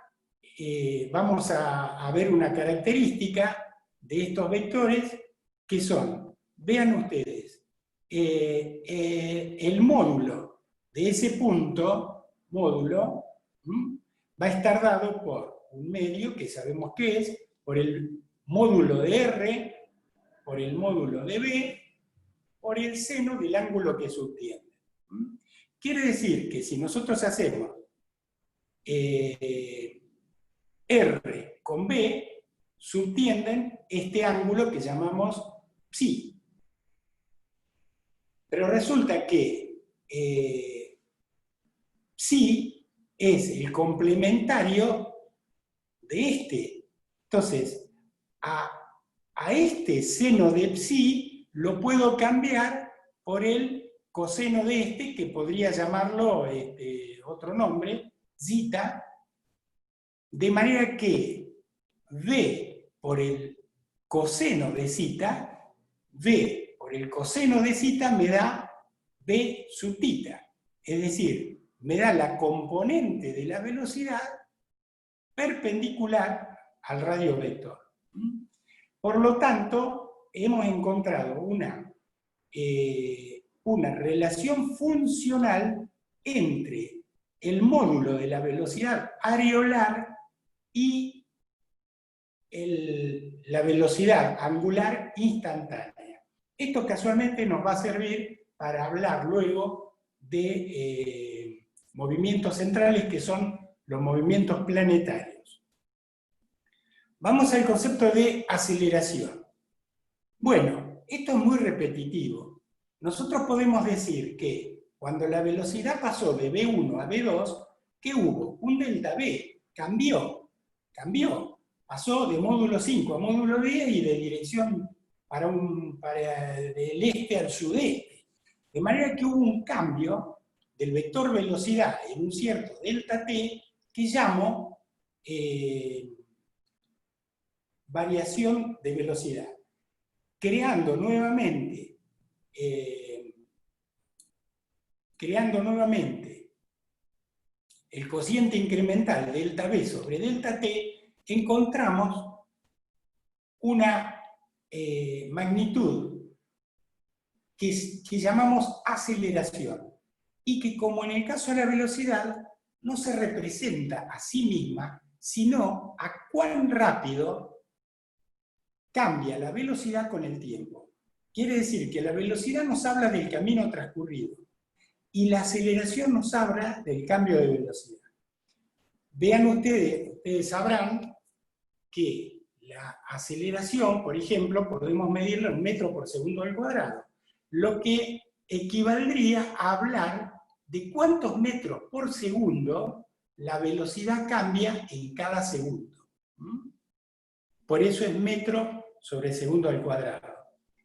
vamos a ver una característica de estos vectores que son, vean ustedes, el módulo de ese punto, módulo, va a estar dado por un medio que sabemos qué es, por el módulo de R, por el módulo de B, por el seno del ángulo que subtiende. Quiere decir que si nosotros hacemos R con B, subtienden este ángulo que llamamos psi. Pero resulta que psi es el complementario de este. Entonces, a este seno de psi lo puedo cambiar por el coseno de este, que podría llamarlo otro nombre, zeta, de manera que V por el coseno de zeta, V por el coseno de zeta me da B sub θ. Es decir, me da la componente de la velocidad perpendicular al radio vector. Por lo tanto, hemos encontrado una relación funcional entre el módulo de la velocidad areolar y la velocidad angular instantánea. Esto casualmente nos va a servir para hablar luego de movimientos centrales, que son los movimientos planetarios. Vamos al concepto de aceleración. Bueno, esto es muy repetitivo. Nosotros podemos decir que cuando la velocidad pasó de V1 a V2, ¿qué hubo? Un delta V, cambió. Pasó de módulo 5 a módulo 10 y de dirección del este al sudeste. De manera que hubo un cambio del vector velocidad en un cierto delta t que llamo variación de velocidad, creando nuevamente el cociente incremental delta v sobre delta t, encontramos una magnitud que llamamos aceleración, y que, como en el caso de la velocidad, no se representa a sí misma, sino a cuán rápido cambia la velocidad con el tiempo. Quiere decir que la velocidad nos habla del camino transcurrido, y la aceleración nos habla del cambio de velocidad. Vean ustedes sabrán que la aceleración, por ejemplo, podemos medirla en metros por segundo al cuadrado. lo que equivaldría a hablar de cuántos metros por segundo la velocidad cambia en cada segundo. Por eso es metro sobre segundo al cuadrado.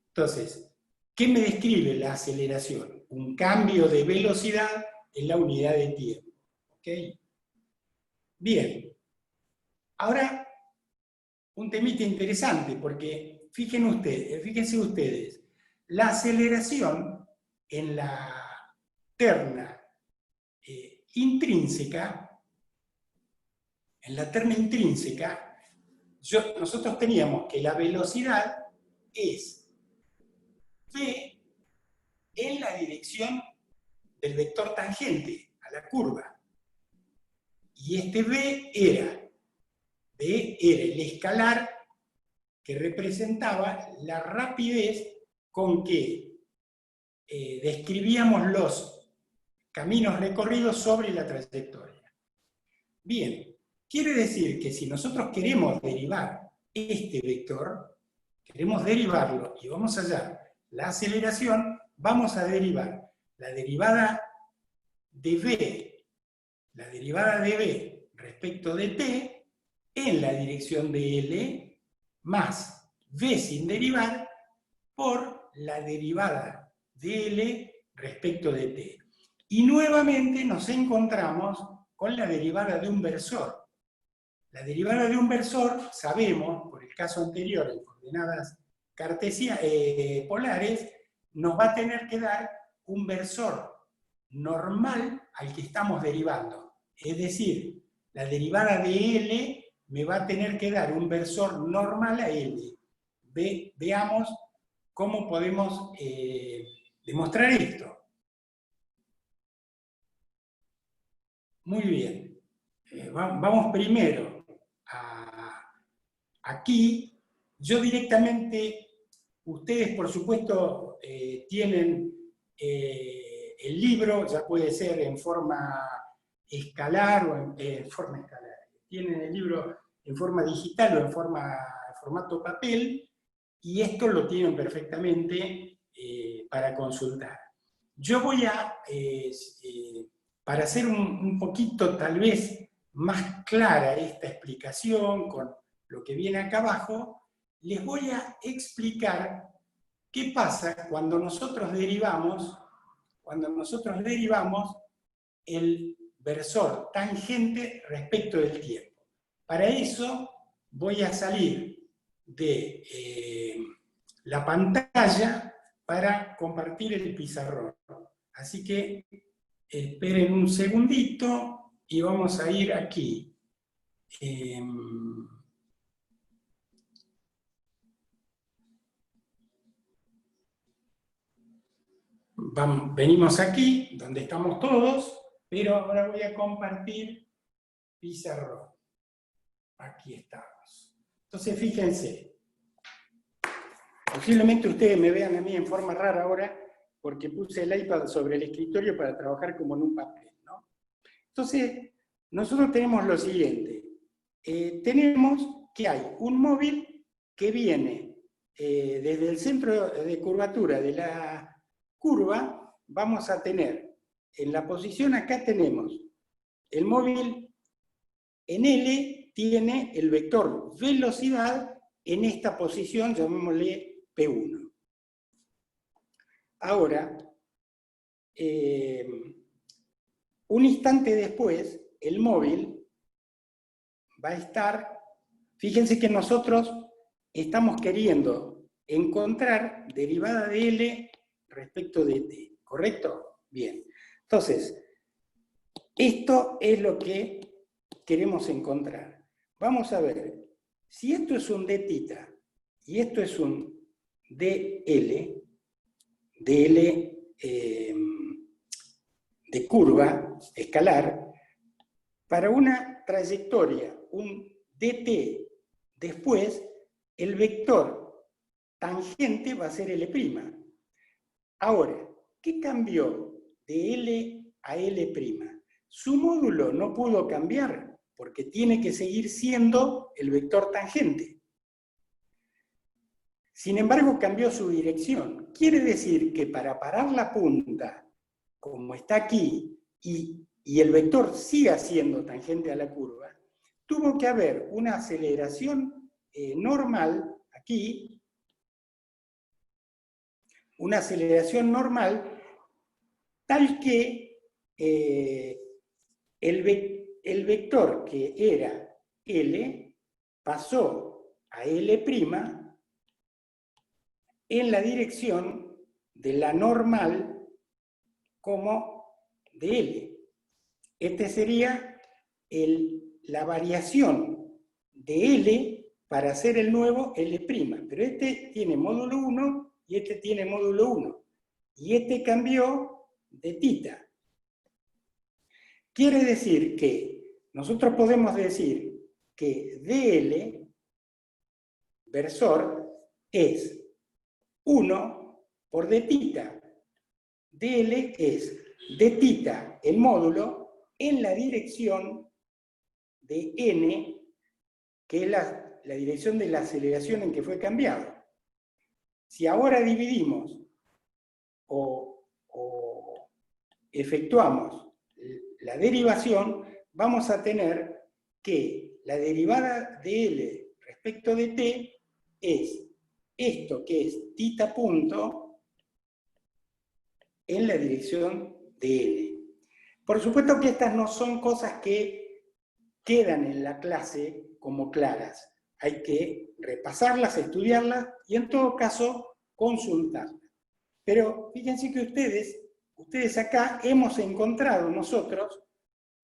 Entonces, ¿qué me describe la aceleración? Un cambio de velocidad en la unidad de tiempo. ¿Okay? Bien. Ahora, un temita interesante, porque fíjense ustedes, la aceleración en la terna intrínseca, nosotros teníamos que la velocidad es v en la dirección del vector tangente a la curva. Y este v era el escalar que representaba la rapidez con que describíamos los caminos recorridos sobre la trayectoria. Bien, quiere decir que si nosotros queremos derivar este vector, queremos derivarlo y vamos a hallar la aceleración, vamos a derivar la derivada de v respecto de t en la dirección de L más v sin derivar por la derivada de L respecto de t. Y nuevamente nos encontramos con la derivada de un versor. La derivada de un versor, sabemos, por el caso anterior, en coordenadas polares, nos va a tener que dar un versor normal al que estamos derivando. Es decir, la derivada de L me va a tener que dar un versor normal a L. Veamos cómo podemos demostrar esto. Muy bien. Vamos primero aquí. Yo directamente, ustedes por supuesto tienen el libro, ya puede ser en forma escalar o en forma escalar. Tienen el libro en forma digital o en formato papel, y esto lo tienen perfectamente para consultar. Yo voy a, para hacer un poquito tal vez más clara esta explicación con lo que viene acá abajo, les voy a explicar qué pasa cuando nosotros derivamos el versor tangente respecto del tiempo. Para eso voy a salir de la pantalla para compartir el pizarrón. Así que esperen un segundito y vamos a ir aquí. Venimos aquí, donde estamos todos, pero ahora voy a compartir pizarrón. Aquí estamos. Entonces, fíjense. Posiblemente ustedes me vean a mí en forma rara ahora, porque puse el iPad sobre el escritorio para trabajar como en un papel, ¿no? Entonces, nosotros tenemos lo siguiente. Tenemos que hay un móvil que viene desde el centro de curvatura de la curva. Vamos a tener, en la posición acá tenemos el móvil en L, tiene el vector velocidad en esta posición, llamémosle P1. Ahora, un instante después, el móvil va a estar, fíjense que nosotros estamos queriendo encontrar derivada de L respecto de t, ¿correcto? Bien. Entonces, esto es lo que queremos encontrar. Vamos a ver, si esto es un dθ y esto es un dl, de curva escalar, para una trayectoria, un dt, después el vector tangente va a ser L'. Ahora, ¿qué cambió de L a L'? Su módulo no pudo cambiar, porque tiene que seguir siendo el vector tangente. Sin embargo, cambió su dirección. Quiere decir que para parar la punta, como está aquí, y el vector siga siendo tangente a la curva, tuvo que haber una aceleración normal, aquí, una aceleración normal, tal que el vector que era L pasó a L' en la dirección de la normal como de L. Este sería la variación de L para hacer el nuevo L', pero este tiene módulo 1 y este tiene módulo 1, y este cambió de tita. Quiere decir que nosotros podemos decir que dl versor es 1 por d tita. dl es d tita, el módulo, en la dirección de n, que es la dirección de la aceleración en que fue cambiado. Si ahora dividimos o efectuamos la derivación, vamos a tener que la derivada de L respecto de T es esto que es tita punto en la dirección de L. Por supuesto que estas no son cosas que quedan en la clase como claras. Hay que repasarlas, estudiarlas y en todo caso consultarlas. Pero fíjense que ustedes acá hemos encontrado nosotros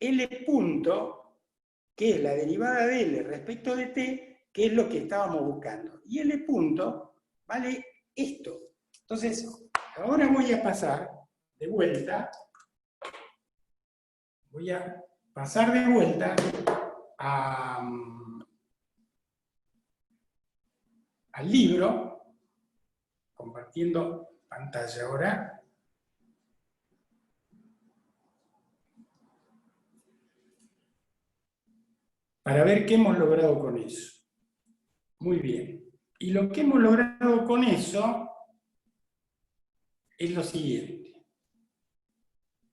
L punto, que es la derivada de L respecto de T, que es lo que estábamos buscando. Y L punto vale esto. Entonces, ahora voy a pasar de vuelta, al libro, compartiendo pantalla ahora. Para ver qué hemos logrado con eso. Muy bien. Y lo que hemos logrado con eso es lo siguiente.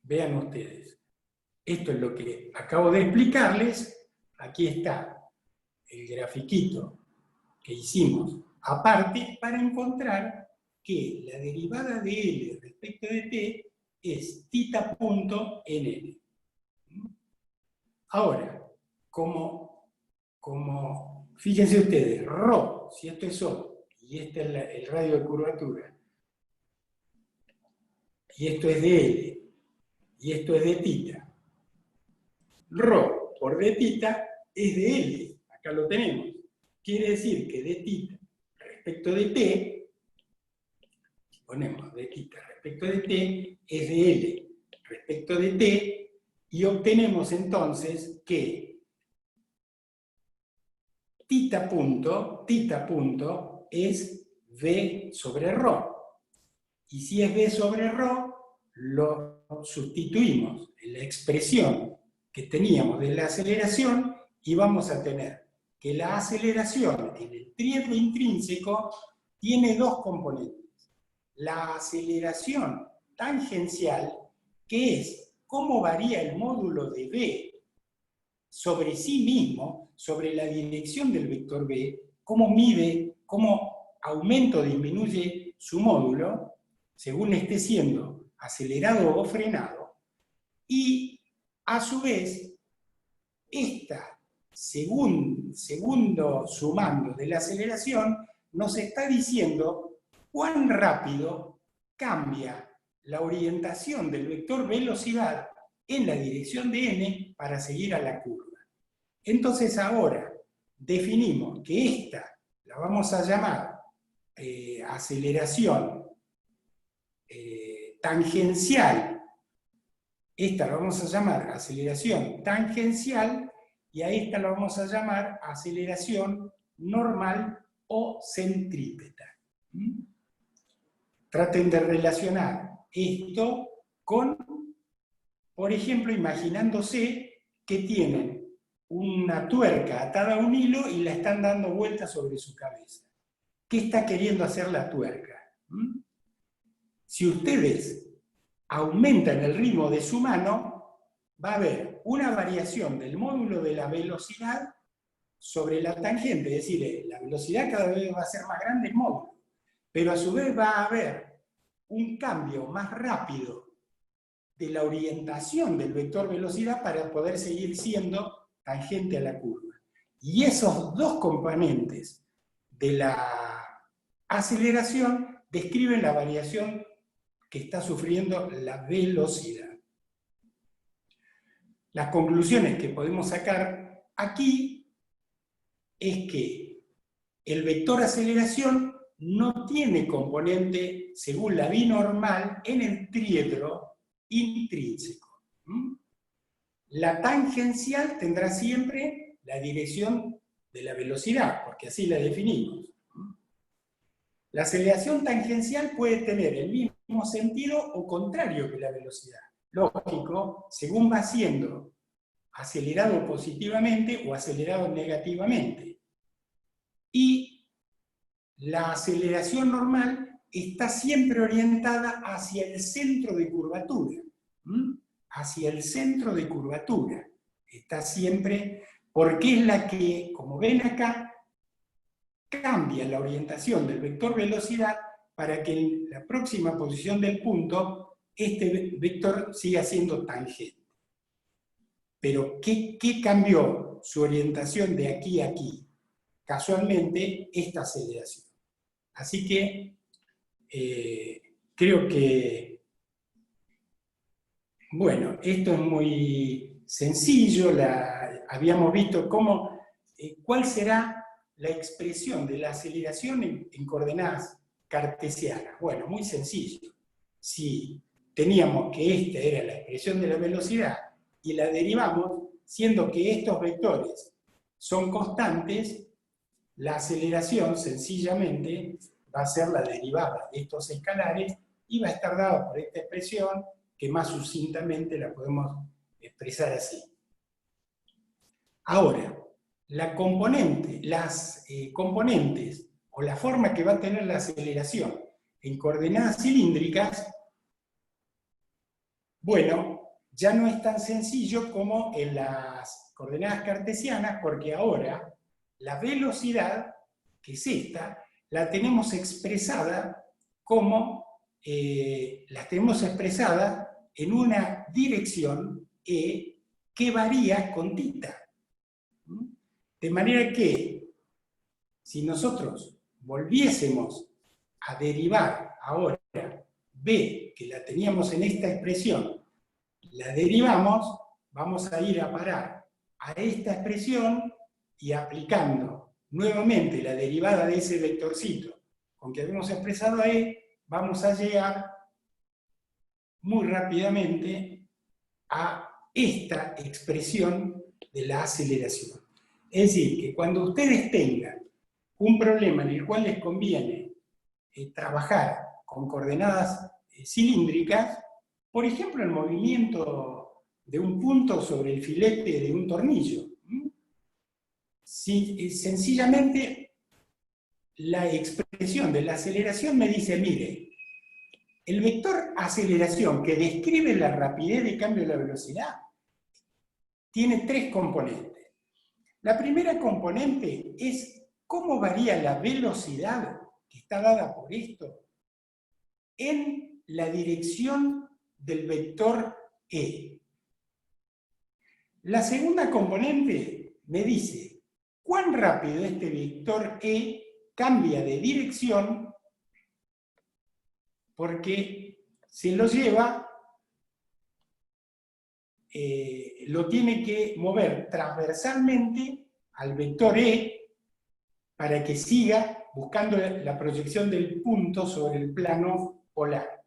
Vean ustedes. Esto es lo que acabo de explicarles. Aquí está el grafiquito que hicimos aparte para encontrar que la derivada de L respecto de T es tita punto en L. Ahora, como fíjense ustedes, ρ, si esto es O, y este es el radio de curvatura, y esto es de L, y esto es de tita, ρ por d tita es de L, acá lo tenemos. Quiere decir que d tita respecto de T, si ponemos d tita respecto de T, es de L respecto de T, y obtenemos entonces que tita punto es V sobre ρ. Y si es V sobre ρ, lo sustituimos en la expresión que teníamos de la aceleración y vamos a tener que la aceleración en el triedro intrínseco tiene dos componentes. La aceleración tangencial, que es cómo varía el módulo de V sobre sí mismo, sobre la dirección del vector B, cómo mide, cómo aumenta o disminuye su módulo, según esté siendo acelerado o frenado, y a su vez, esta segundo sumando de la aceleración nos está diciendo cuán rápido cambia la orientación del vector velocidad en la dirección de n para seguir a la curva. Entonces ahora definimos que esta la vamos a llamar aceleración tangencial. Esta la vamos a llamar aceleración tangencial y a esta la vamos a llamar aceleración normal o centrípeta. Traten de relacionar esto con, por ejemplo, imaginándose que tienen una tuerca atada a un hilo y la están dando vueltas sobre su cabeza. ¿qué está queriendo hacer la tuerca? Si ustedes aumentan el ritmo de su mano, va a haber una variación del módulo de la velocidad sobre la tangente, es decir, la velocidad cada vez va a ser más grande en módulo, pero a su vez va a haber un cambio más rápido de la orientación del vector velocidad para poder seguir siendo tangente a la curva. Y esos dos componentes de la aceleración describen la variación que está sufriendo la velocidad. Las conclusiones que podemos sacar aquí es que el vector aceleración no tiene componente, según la binormal, en el tríedro intrínseco. La tangencial tendrá siempre la dirección de la velocidad, porque así la definimos. La aceleración tangencial puede tener el mismo sentido o contrario que la velocidad. Lógico, según va siendo acelerado positivamente o acelerado negativamente. Y la aceleración normal está siempre orientada hacia el centro de curvatura. Hacia el centro de curvatura. Está siempre, porque es la que, como ven acá, cambia la orientación del vector velocidad para que en la próxima posición del punto este vector siga siendo tangente. Pero ¿qué cambió su orientación de aquí a aquí? Casualmente, esta aceleración. Así que creo que, bueno, esto es muy sencillo, habíamos visto cuál será la expresión de la aceleración en coordenadas cartesianas. Bueno, muy sencillo. Si teníamos que esta era la expresión de la velocidad y la derivamos, siendo que estos vectores son constantes, la aceleración sencillamente va a ser la derivada de estos escalares y va a estar dada por esta expresión que más sucintamente la podemos expresar así. Ahora, las componentes o la forma que va a tener la aceleración en coordenadas cilíndricas, bueno, ya no es tan sencillo como en las coordenadas cartesianas, porque ahora la velocidad, que es esta, la tenemos expresada como, en una dirección E que varía con θ. De manera que, si nosotros volviésemos a derivar ahora B, que la teníamos en esta expresión, la derivamos, vamos a ir a parar a esta expresión y aplicando nuevamente la derivada de ese vectorcito con que habíamos expresado E, vamos a llegar muy rápidamente a esta expresión de la aceleración. Es decir, que cuando ustedes tengan un problema en el cual les conviene trabajar con coordenadas cilíndricas, por ejemplo, el movimiento de un punto sobre el filete de un tornillo, sencillamente la expresión de la aceleración me dice, mire, el vector aceleración que describe la rapidez de cambio de la velocidad tiene tres componentes. La primera componente es cómo varía la velocidad que está dada por esto en la dirección del vector E. La segunda componente me dice cuán rápido este vector E cambia de dirección porque se lo lleva, lo tiene que mover transversalmente al vector E para que siga buscando la proyección del punto sobre el plano polar.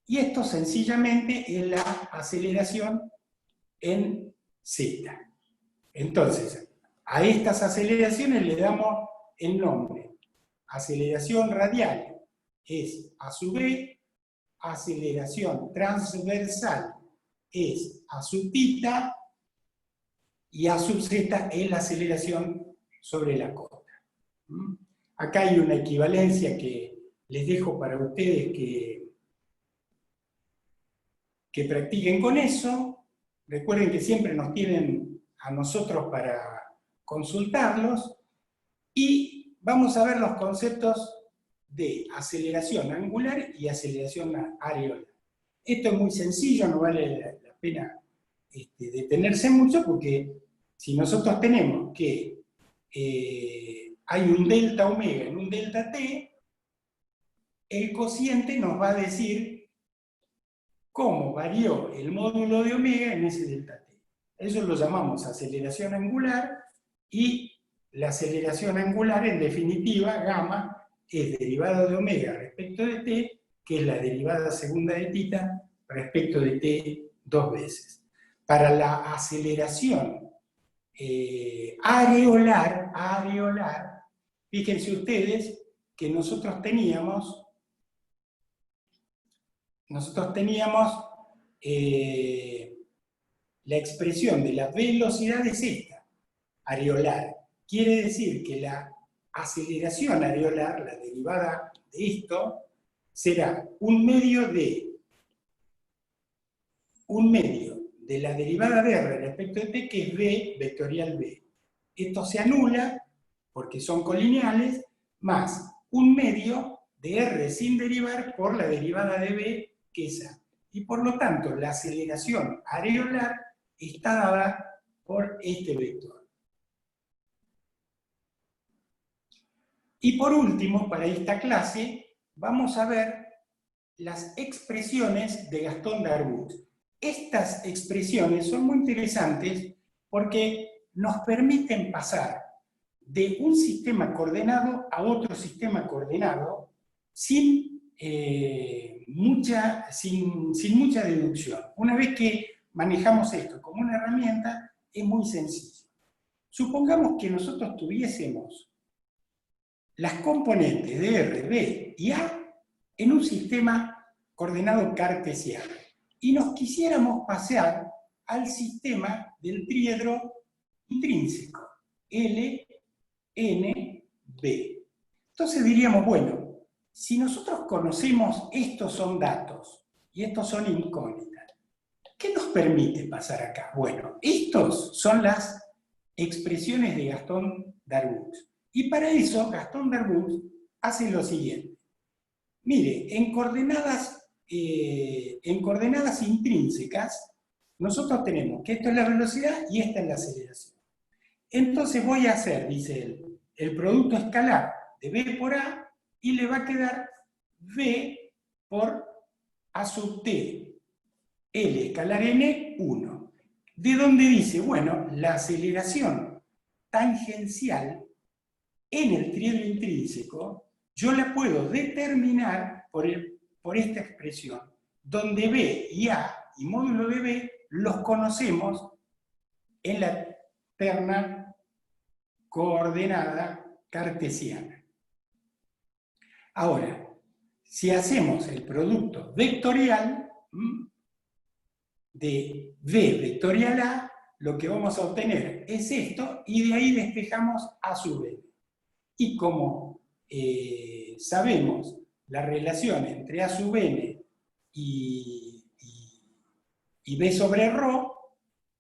Y esto sencillamente es la aceleración en Z. Entonces, a estas aceleraciones le damos el nombre. Aceleración radial es a sub B, aceleración transversal es a sub θ, y a sub z es la aceleración sobre la cota. Acá hay una equivalencia que les dejo para ustedes que practiquen con eso. Recuerden que siempre nos tienen a nosotros para consultarlos. Y vamos a ver los conceptos de aceleración angular y aceleración areolar. Esto es muy sencillo, no vale la pena detenerse mucho, porque si nosotros tenemos que hay un delta omega en un delta t, el cociente nos va a decir cómo varió el módulo de omega en ese delta t. Eso lo llamamos aceleración angular, y la aceleración angular, en definitiva, gamma, es derivada de omega respecto de t, que es la derivada segunda de tita respecto de t 2 veces. Para la aceleración areolar, fíjense ustedes que nosotros teníamos la expresión de la velocidad es esta, areolar. Quiere decir que la aceleración areolar, la derivada de esto, será un medio de la derivada de r respecto de t, que es b vectorial b. Esto se anula, porque son colineales, más un medio de r sin derivar por la derivada de b, que es a. Y por lo tanto, la aceleración areolar está dada por este vector. Y por último, para esta clase, vamos a ver las expresiones de Gastón Darboux. Estas expresiones son muy interesantes porque nos permiten pasar de un sistema coordenado a otro sistema coordenado sin mucha deducción. Una vez que manejamos esto como una herramienta, es muy sencillo. Supongamos que nosotros tuviésemos las componentes de R, B y A en un sistema coordenado cartesiano, y nos quisiéramos pasar al sistema del tríedro intrínseco, L, N, B. Entonces diríamos, bueno, si nosotros conocemos estos son datos y estos son incógnitas, ¿qué nos permite pasar acá? Bueno, estos son las expresiones de Gastón Darboux. Y para eso, Gastón Darboux hace lo siguiente. Mire, en coordenadas intrínsecas, nosotros tenemos que esto es la velocidad y esta es la aceleración. Entonces voy a hacer, dice él, el producto escalar de B por A, y le va a quedar B por A sub T, L escalar N, 1. De donde dice, bueno, la aceleración tangencial en el tríedro intrínseco, yo la puedo determinar por esta expresión, donde B y A y módulo de B los conocemos en la terna coordenada cartesiana. Ahora, si hacemos el producto vectorial de B vectorial A, lo que vamos a obtener es esto, y de ahí despejamos A sub B. Y como sabemos la relación entre A sub n y B sobre ρ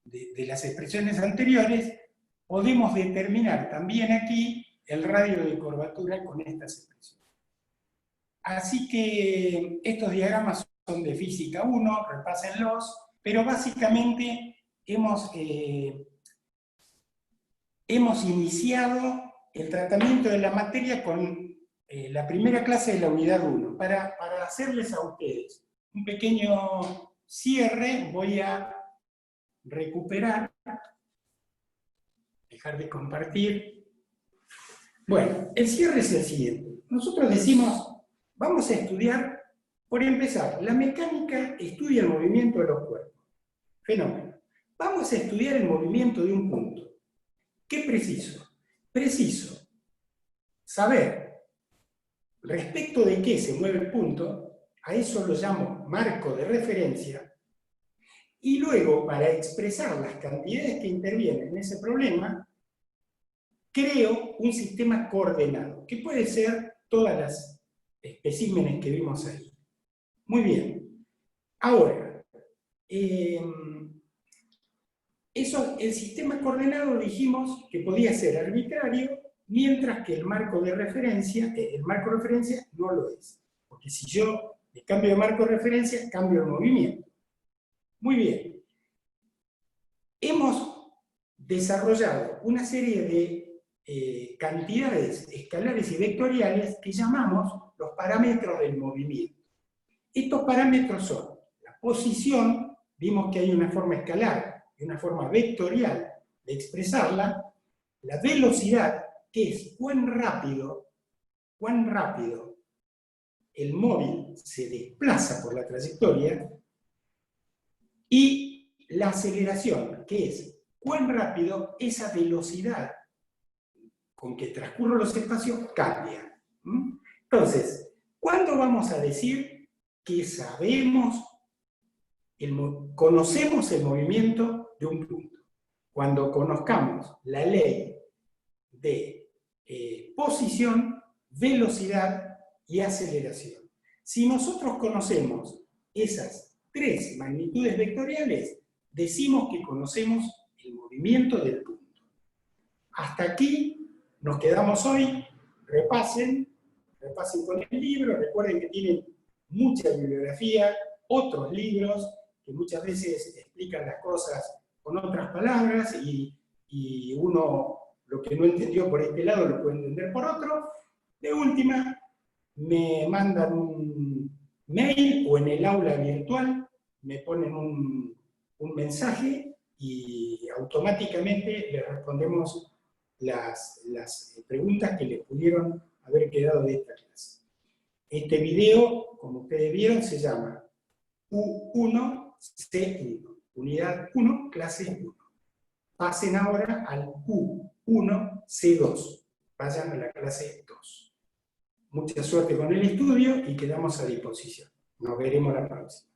de las expresiones anteriores, podemos determinar también aquí el radio de curvatura con estas expresiones. Así que estos diagramas son de física 1, repásenlos, pero básicamente hemos iniciado el tratamiento de la materia con la primera clase de la unidad 1. Para hacerles a ustedes un pequeño cierre, voy a recuperar, dejar de compartir. Bueno, el cierre es el siguiente. Nosotros decimos, vamos a estudiar, por empezar, la mecánica estudia el movimiento de los cuerpos. Fenómeno. Vamos a estudiar el movimiento de un punto. ¿Qué preciso? Preciso saber respecto de qué se mueve el punto, a eso lo llamo marco de referencia, y luego, para expresar las cantidades que intervienen en ese problema, creo un sistema coordenado, que puede ser todas las especímenes que vimos ahí. Muy bien. Ahora, el sistema coordenado dijimos que podía ser arbitrario, mientras que el marco de referencia no lo es. Porque si yo le cambio de marco de referencia, cambio el movimiento. Muy bien. Hemos desarrollado una serie de cantidades escalares y vectoriales que llamamos los parámetros del movimiento. Estos parámetros son la posición, vimos que hay una forma escalar y una forma vectorial de expresarla, la velocidad, que es cuán rápido el móvil se desplaza por la trayectoria, y la aceleración, que es cuán rápido esa velocidad con que transcurren los espacios cambia. Entonces, ¿cuándo vamos a decir que conocemos el movimiento de un punto? Cuando conozcamos la ley de posición, velocidad y aceleración. Si nosotros conocemos esas tres magnitudes vectoriales, decimos que conocemos el movimiento del punto. Hasta aquí nos quedamos hoy. Repasen con el libro, recuerden que tienen mucha bibliografía, otros libros que muchas veces explican las cosas con otras palabras y uno lo que no entendió por este lado lo puede entender por otro. De última, me mandan un mail o en el aula virtual me ponen un mensaje y automáticamente les respondemos las preguntas que les pudieron haber quedado de esta clase. Este video, como ustedes vieron, se llama U1C1, unidad 1, clase 1. Pasen ahora al U1C2, vayan a la clase 2. Mucha suerte con el estudio y quedamos a disposición. Nos veremos la próxima.